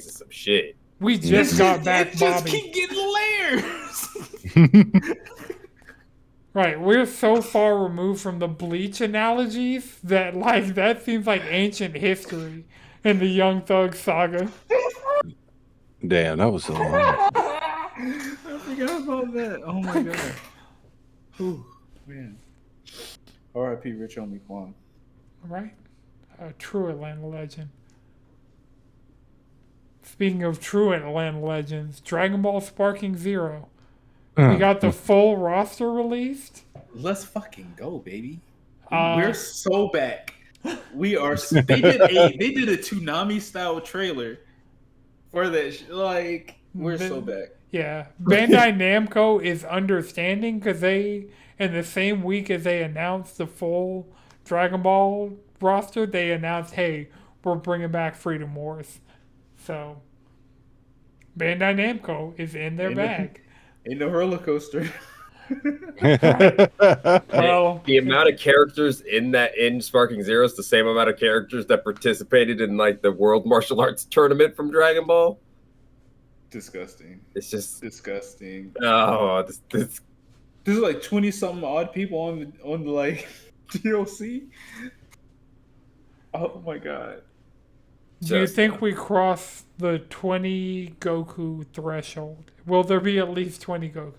some shit. We just got back, just Bobby. keep getting layers. Right, we're so far removed from the Bleach analogies that like that seems like ancient history in the Young Thug saga. Damn, that was so long. I forgot about that. Oh my god. Whew, man. R.I.P. Rich Homie Quan. Right? A true Atlanta legend. Speaking of true Atlanta legends, Dragon Ball Sparking Zero. We got the full roster released. Let's fucking go, baby. We're so back. We are. They did a Toonami style trailer for that. Like, We're so back. Yeah, Bandai Namco is understanding because they, in the same week as they announced the full Dragon Ball roster, they announced, "Hey, we're bringing back Freedom Wars." So Bandai Namco is in their bag. Ain't no roller coaster. Well, The amount of characters in Sparking Zero is the same amount of characters that participated in like the World Martial Arts Tournament from Dragon Ball. Disgusting. It's just Disgusting. this There's like 20 something odd people on the like DLC. Oh my god. do you think we cross the 20 Goku threshold? Will there be at least 20 Gokus?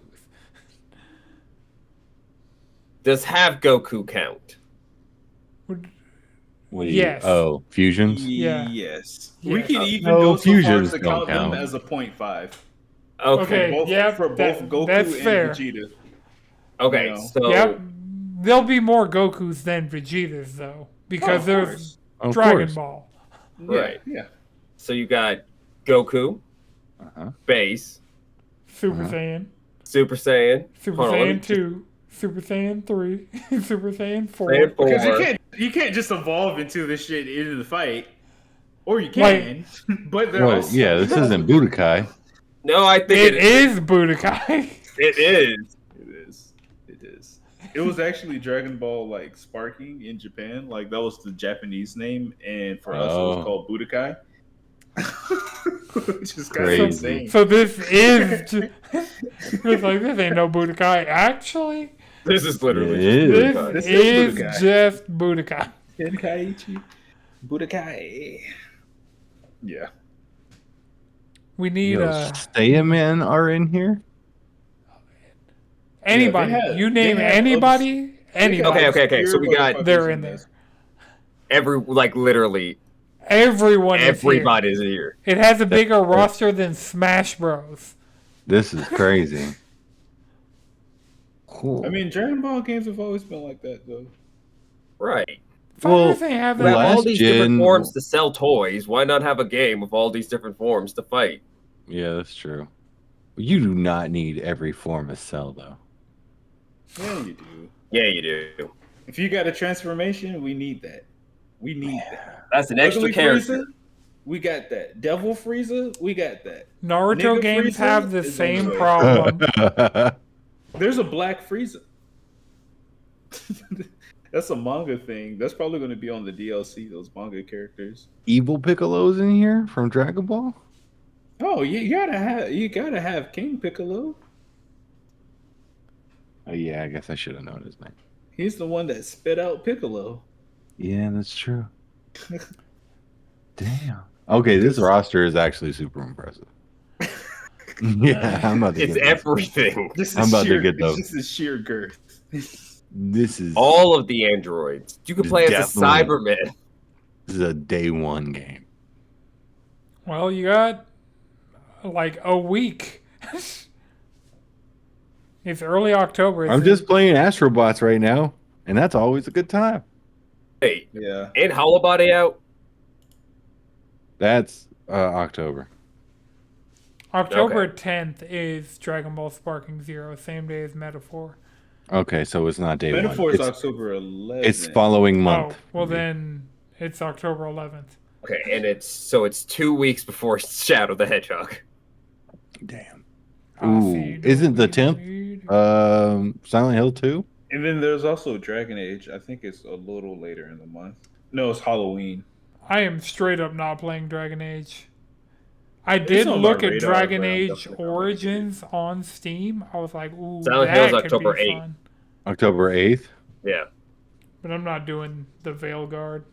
does have Goku count? What do you- Yes. Oh, fusions. Yeah. Yes. Yeah. We can even No, go so far fusions as to don't count them count. as a 0.5. Okay. Both, yeah, for both that- Goku that's and fair. Vegeta. Okay, You know. so Yep. There'll be more Gokus than Vegetas, though, because of there's course. Of Dragon course. Ball. Right. Yeah. so you got Goku, Uh-huh. Base, Super Uh-huh. Saiyan, Super Saiyan, Super Hold on, let me Saiyan 2, Super Saiyan 3, Super Saiyan 4. Saiyan 4. Because you can't just evolve into this shit into the fight. Or you can. But they're Well, also yeah, this isn't Budokai. No, I think It is Budokai. It is. It is. It is. It was actually Dragon Ball like Sparking in Japan. Like that was the Japanese name, and for us it Oh. was called Budokai. Which is kind Crazy. of insane. So this is. It's like, this ain't no Budokai. Actually, This is literally It is. this Budokai. This is is Budokai. just Budokai. Tenkaichi. Budokai. Yeah. We need Yo, Saiyaman are in here. anybody. Yeah, they You name have anybody. Anybody. Okay, so we got- They're in there. literally Everyone is here. everybody's here. It has a bigger roster than Smash Bros. This is crazy. Cool. I mean, Dragon Ball games have always been like that, though. Right. Why Well, do they have We have that? last all these different gen- forms to sell toys. Why not have a game with all these different forms to fight? Yeah, that's true. You do not need every form of cell, though. Yeah, you do. Yeah, you do. If you got a transformation, we need that. We need that. That's an extra Ugly character. Frieza, we got that. Devil Frieza, we got that. Naruto Nigga games Frieza have the is same on the way. problem. There's a Black Frieza. That's a manga thing. That's probably going to be on the DLC. Those manga characters. Evil Piccolo's in here from Dragon Ball. Oh, you gotta have King Piccolo. Oh yeah, I guess I should have known his name. He's the one that spit out Piccolo. Yeah, that's true. Damn. Okay, this roster is actually super impressive. Yeah, I'm about to It's get this. everything. This is I'm about to sheer, get those. This is sheer girth. This is All of the androids. You can play as a Definitely. Cyberman. this is a day one game. Well, you got like a week. It's early October. I'm just playing Astrobots right now, and that's always a good time. Hey, Yeah. ain't Holobody out? That's October. October Okay. 10th is Dragon Ball Sparking Zero, same day as Metaphor. Okay, so it's not day Metaphor one. is October 11th. It's following month. Oh, well then it's October 11th. Okay, and it's 2 weeks before Shadow the Hedgehog. Damn. I Ooh, see. isn't the 10th Silent Hill 2? And then there's also Dragon Age. I think it's a little later in the month. No, it's Halloween. I am straight up not playing Dragon Age. I It's did on my look at radar, Dragon but I'm Age definitely not gonna Origins on Steam. I was like, ooh, Silent that Hill's could October be 8th. fun. October 8th? Yeah. But I'm not doing the Veil Guard.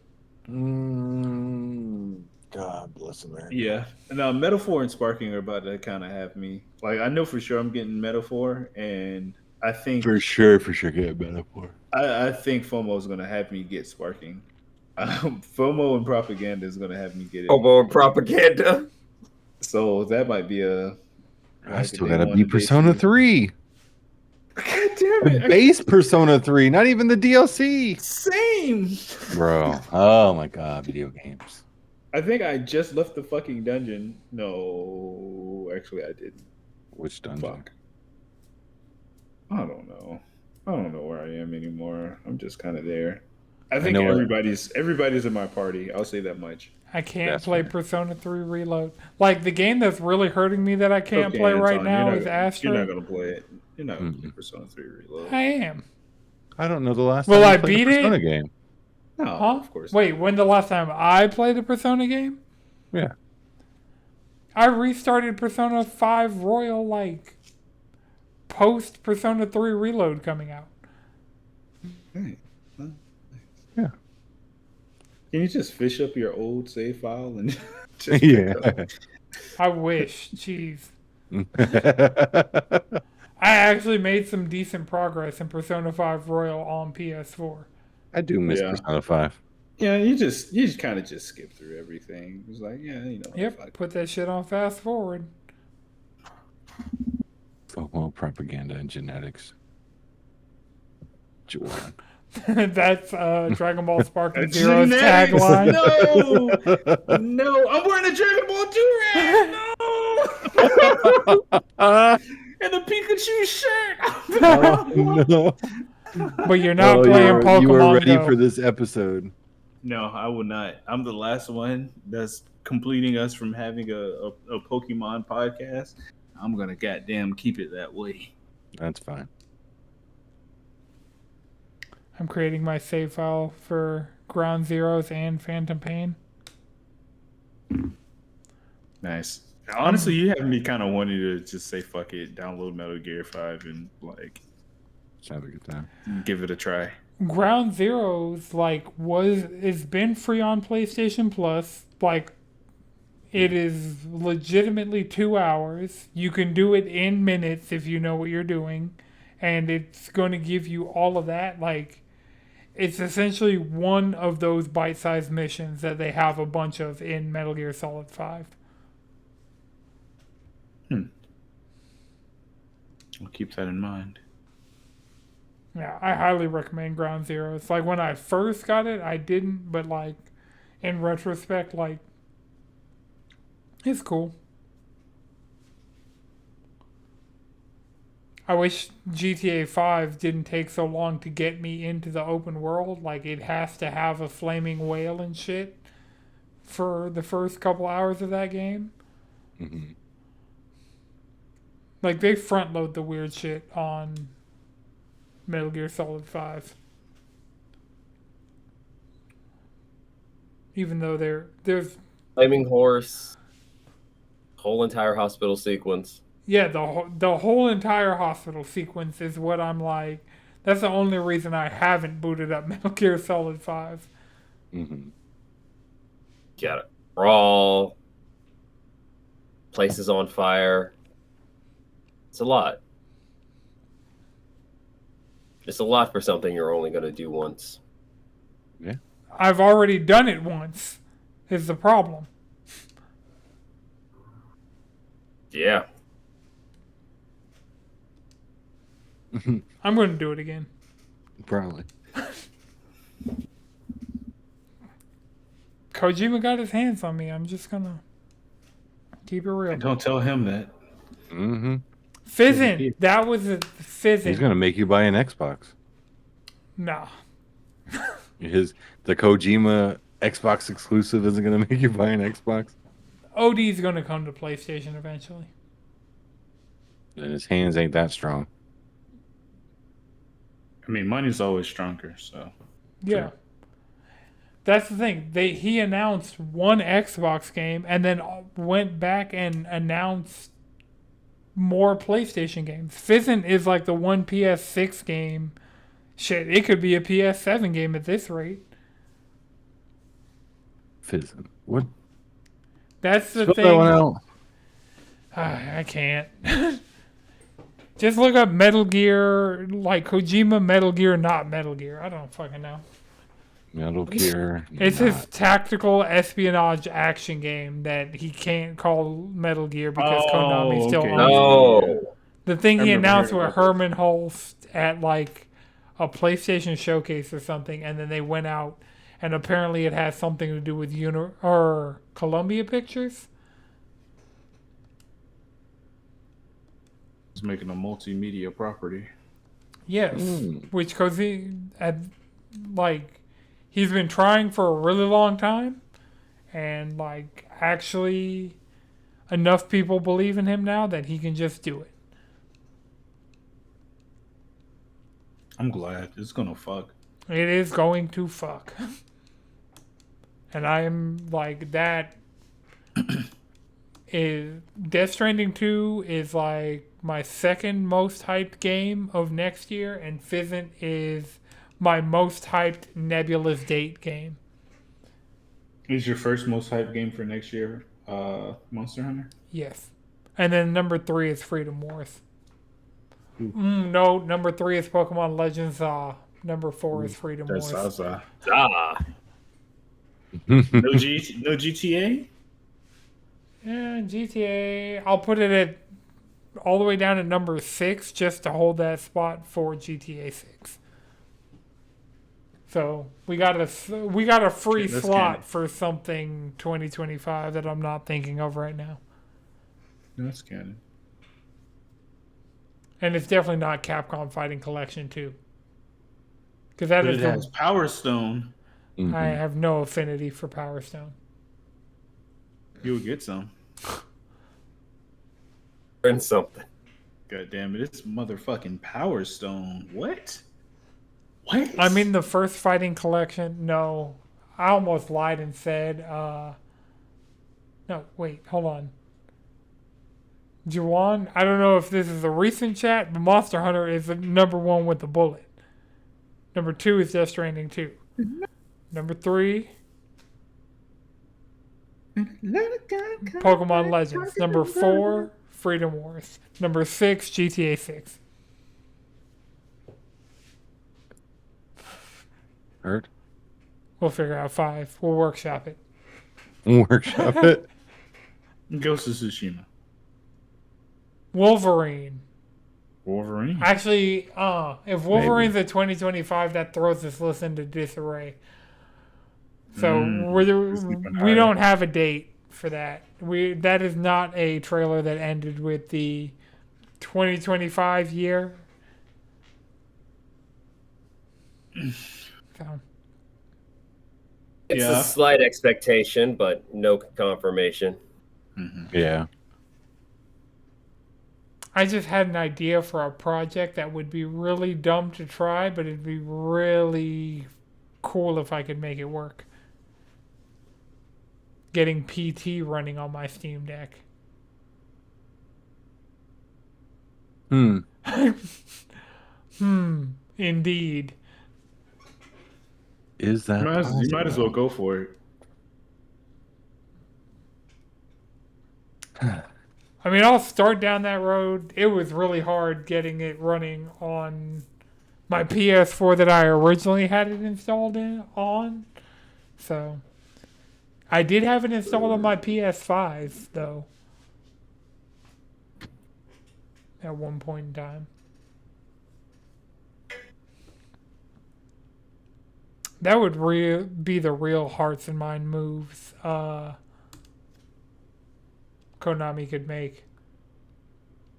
God bless America. Yeah. Now, Metaphor and Sparking are about to kind of have me. Like, I know for sure I'm getting Metaphor, and I think For sure, get Metaphor. I think FOMO is going to have me get Sparking. FOMO and Propaganda is going to have me get it. Homo and propaganda. So that might be a. I still day gotta one be and day Persona two. 3. God damn The it. base Persona 3, not even the DLC. Same. Bro. Oh my god, video games. I think I just left the fucking dungeon. No, actually, I didn't. Which dungeon? Fuck. I don't know. I don't know where I am anymore. I'm just kind of there. I think everybody's in my party. I'll say that much. I can't That's play fair. Persona 3 Reload. Like, the game that's really hurting me that I can't play right now is Astro. You're not gonna play it. You're not gonna play Persona 3 Reload. I am. I don't know the last Will time I you played beat a Persona it? game. No, Huh? of course. Wait, when the last time I played a Persona game? Yeah. I restarted Persona 5 Royal, like, post Persona 3 Reload coming out. Right. Well, Yeah. Can you just fish up your old save file and just Yeah. I wish. Jeez. I actually made some decent progress in Persona 5 Royal on PS4. I do miss Yeah. Persona 5. Yeah, you just kind of just skip through everything. It's like, yeah, you know. Yep, fuck. put that shit on fast forward. FOMO propaganda and genetics. Jordan. That's Dragon Ball Sparking That's Zero's genetics. tagline. No, I'm wearing a Dragon Ball Durag. No, and a Pikachu shirt. No. But you're not playing Pokemon You are ready Go. for this episode. No, I will not. I'm the last one that's completing us from having a Pokemon podcast. I'm gonna goddamn keep it that way. That's fine. I'm creating my save file for Ground Zeroes and Phantom Pain. Nice. Honestly, you have me kind of wanting to just say fuck it, download Metal Gear 5 and like Just have a good time. give it a try. Ground Zeroes, like, it's been free on PlayStation Plus. Like, it is legitimately 2 hours. You can do it in minutes if you know what you're doing. And it's going to give you all of that. Like, it's essentially one of those bite-sized missions that they have a bunch of in Metal Gear Solid 5. I'll keep that in mind. Yeah, I highly recommend Ground Zero. It's like when I first got it, I didn't, but like in retrospect, like it's cool. I wish GTA 5 didn't take so long to get me into the open world. Like it has to have a flaming whale and shit for the first couple hours of that game. Mm-hmm. Like they front load the weird shit on Metal Gear Solid 5. Even though there's Flaming horse. Whole entire hospital sequence. yeah, the whole entire hospital sequence is what I'm like. That's the only reason I haven't booted up Metal Gear Solid 5. Mm-hmm. Got it. Brawl. Places on fire. It's a lot. It's a lot for something you're only going to do once. I've already done it once. Is the problem. Yeah. I'm going to do it again. Probably. Kojima got his hands on me. I'm just going to keep it real. Don't tell him that. Mm-hmm. Fizzin'. That was a Fizzin'. He's gonna make you buy an Xbox. Nah. The Kojima Xbox exclusive isn't gonna make you buy an Xbox. OD's going to come to PlayStation eventually. And his hands ain't that strong. I mean, money's always stronger, so. Yeah. Sure. That's the thing. He announced one Xbox game and then went back and announced more PlayStation games. Fizzin' is like the one PS6 game. Shit, it could be a PS7 game at this rate. Fizzin'. What? That's the Spell thing. that one out. I can't. Just look up Metal Gear, like Kojima Metal Gear, not Metal Gear. I don't fucking know. Metal Gear. It's his tactical espionage action game that he can't call Metal Gear because Konami still okay. owns it. No. The thing he I remember announced hearing with about Herman Holst at like a PlayStation showcase or something, and then they went out and apparently it has something to do with or Columbia Pictures. It's making a multimedia property. Yes, which goes in at like he's been trying for a really long time, and like actually enough people believe in him now that he can just do it. I'm glad it's gonna fuck. It is going to fuck. And I'm like, that is. Death Stranding 2 is like my second most hyped game of next year, and Fizzant is my most hyped Nebulous Date game. Is your first most hyped game for next year Monster Hunter? Yes. And then number 3 is Freedom Wars. No, number 3 is Pokemon Legends. Number 4 is Freedom That's Wars. Zaza. Ah, No GTA? Yeah, GTA. I'll put it at all the way down at number 6 just to hold that spot for GTA 6. So we got a free That's slot canon. for something 2025 that I'm not thinking of right now, That's canon. and it's definitely not Capcom Fighting Collection 2. Because that But is it has Power Stone. I have no affinity for Power Stone. You'll get some. and something. God damn it, it's motherfucking Power Stone. What? What? I mean, the first Fighting Collection. No, I almost lied and said. No, wait, hold on. Juwan, I don't know if this is a recent chat, but Monster Hunter is the number 1 with the bullet. Number 2 is Death Stranding 2. Number 3, Pokemon Legends. Number 4, Freedom Wars. Number 6, GTA 6. Heard? We'll figure out 5. We'll workshop it. Workshop it. Ghost of Tsushima. Wolverine. Wolverine. Actually, if Wolverine's a 2025, that throws this list into disarray. So we don't have a date for that. That is not a trailer that ended with the 2025 year. So. It's a slight expectation, but no confirmation. Yeah. I just had an idea for a project that would be really dumb to try, but it'd be really cool if I could make it work. Getting PT running on my Steam Deck. Indeed. Is that You might as well go for it. I mean, I'll start down that road. It was really hard getting it running on my PS4 that I originally had it installed on. So, I did have it installed on my PS5, though. At one point in time. That would be the real hearts and mind moves Konami could make.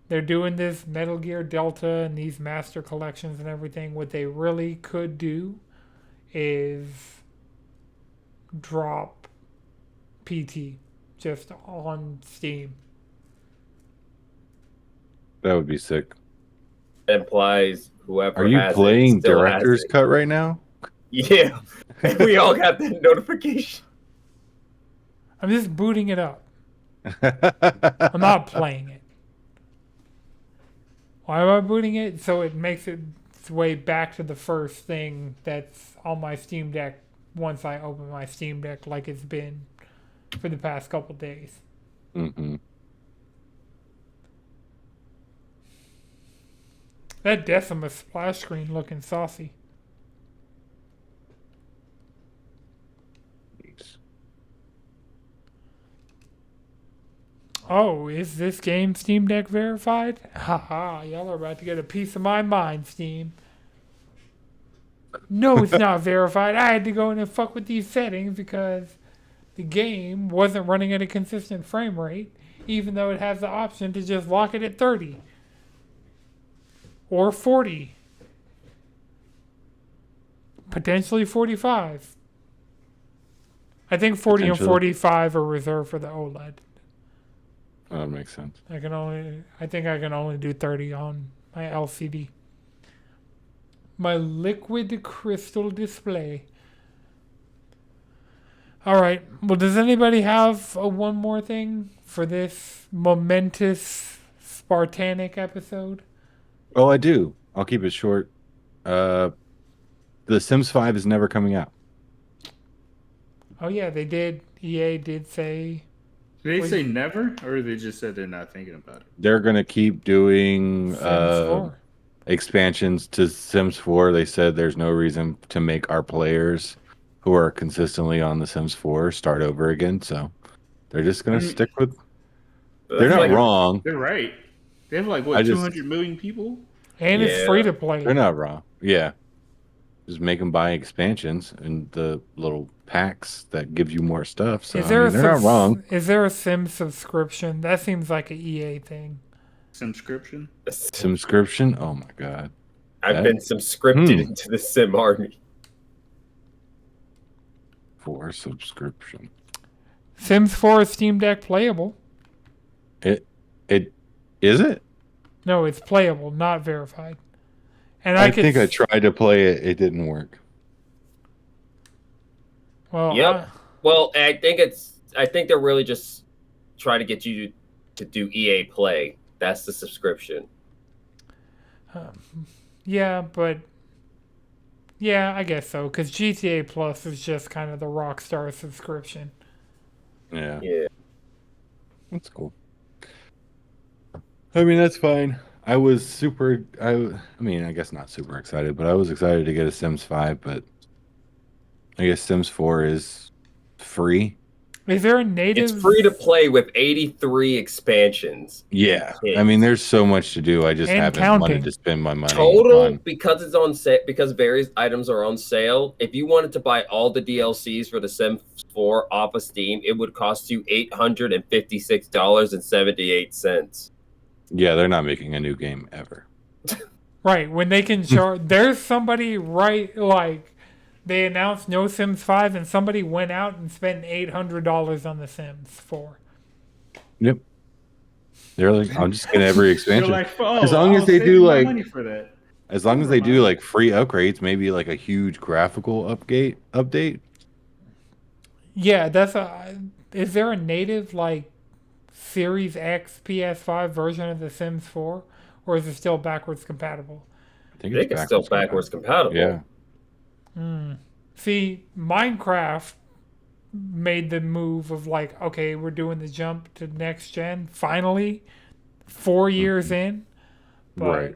They're doing this Metal Gear Delta and these master collections and everything. What they really could do is drop PT just on Steam. That would be sick. It implies whoever Are you has playing it still has director's it. cut right now? Yeah, we all got that notification. I'm just booting it up. I'm not playing it. Why am I booting it? So it makes its way back to the first thing that's on my Steam Deck once I open my Steam Deck, like it's been for the past couple days. That Decima splash screen looking saucy. Oh, is this game Steam Deck verified? Haha, y'all are about to get a piece of my mind, Steam. No, it's not verified. I had to go in and fuck with these settings because the game wasn't running at a consistent frame rate, even though it has the option to just lock it at 30 or 40, potentially 45. I think 40 and Potentially. 45 are reserved for the OLED. Oh, that makes sense. I think I can only do 30 on my LCD. My liquid crystal display. All right. Well, does anybody have one more thing for this momentous Spartanic episode? Oh, I do. I'll keep it short. The Sims 5 is never coming out. Oh yeah, they did. EA did say. Did they say never, or they just said they're not thinking about it? They're gonna keep doing Sims 4. expansions to Sims 4. They said there's no reason to make our players who are consistently on the Sims 4 start over again. So they're just gonna stick with. They're not wrong. They're right. They have like 200 million people, And it's free to play. They're not wrong. Yeah, just make them buy expansions and the little packs that give you more stuff. So they're not wrong. Is there a Sim subscription? That seems like an EA thing. subscription. Subscription? Oh my god! I've been subscripted into the Sim army. For subscription. Sims 4 is Steam Deck playable. It is it? No, it's playable, not verified. And I think I tried to play it. It didn't work. Well, Yep. Well, I think they're really just trying to get you to do EA Play. That's the subscription. yeah, I guess so. Because GTA Plus is just kind of the Rockstar subscription. Yeah. Yeah. That's cool. I mean, that's fine. I was super. I mean, I guess not super excited, but I was excited to get a Sims 5. But I guess Sims 4 is free. Is there a native? It's free to play with 83 expansions. Yeah, I mean, there's so much to do. I just haven't wanted to spend my money. Total, because it's on sale, because various items are on sale. If you wanted to buy all the DLCs for the Sims 4 off of Steam, it would cost you $856.78. Yeah, they're not making a new game ever. Right, when they can charge. There's somebody they announced no Sims 5 and somebody went out and spent $800 on the Sims 4. Yep. They're like, I'm just getting every expansion. Like, as long as they do money for that. As long as they do like free upgrades, maybe like a huge graphical update. Yeah, is there a native Series X PS5 version of The Sims 4, or is it still backwards compatible? I think it's still backwards compatible. Yeah. See, Minecraft made the move of okay, we're doing the jump to next gen finally, 4 years in. But, right.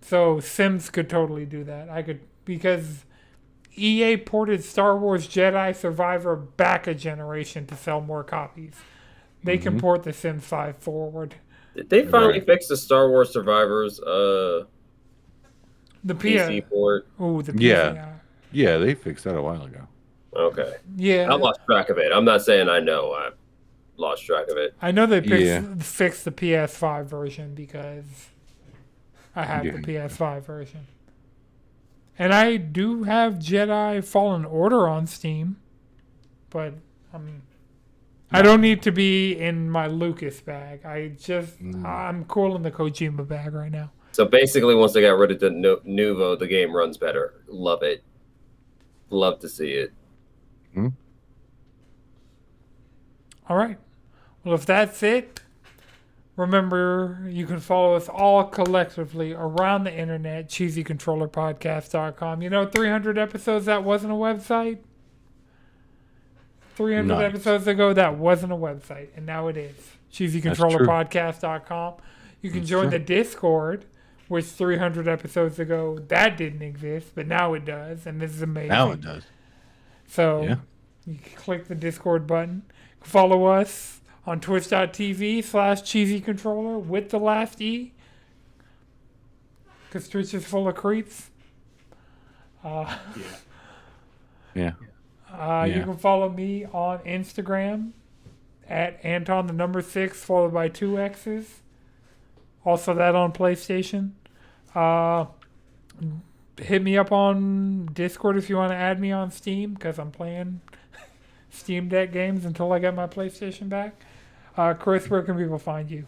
So Sims could totally do that. Because EA ported Star Wars Jedi Survivor back a generation to sell more copies. They can port the Sims 5 forward. Did they finally fix the Star Wars Survivors the PC port? Oh, the PC. Yeah. Yeah, they fixed that a while ago. Okay. Yeah. I lost track of it. I'm not saying I know. I lost track of it. I know they fixed the PS5 version because I have the PS5 version. And I do have Jedi Fallen Order on Steam, but I don't need to be in my Lucas bag. I'm cool in the Kojima bag right now. So basically, once they got rid of the Nuvo, the game runs better. Love it. Love to see it. All right. Well, if that's it, remember you can follow us all collectively around the internet, cheesycontrollerpodcast.com. 300 episodes, that wasn't a website? 300 episodes ago, that wasn't a website, and now it is. cheesycontrollerpodcast.com. You can join the Discord, which 300 episodes ago, that didn't exist, but now it does, and this is amazing. Now it does. So you can click the Discord button. Follow us on twitch.tv/cheesycontroller with the last E, because Twitch is full of creeps. Uh, Yeah. Yeah. You can follow me on Instagram at Anton the number 6 followed by 2 X's. Also that on PlayStation. Hit me up on Discord if you want to add me on Steam because I'm playing Steam Deck games until I get my PlayStation back. Chris, where can people find you?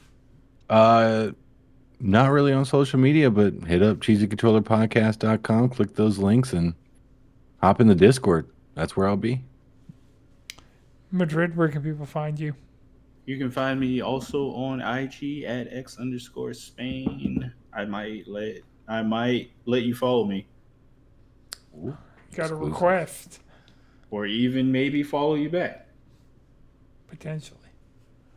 Not really on social media, but hit up cheesycontrollerpodcast.com, click those links, and hop in the Discord. That's where I'll be. Madrid, where can people find you? You can find me also on IG at X_Spain. I might let you follow me, You got a Exclusive. request, or even maybe follow you back potentially.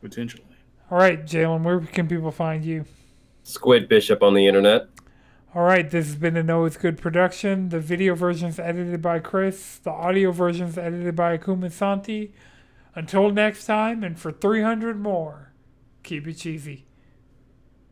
potentially. All right, Jalen, where can people find you? Squid Bishop on the internet. All right, this has been a Know It's Good production. The video version's edited by Chris. The audio version's edited by Akuma Santi. Until next time, and for 300 more, keep it cheesy.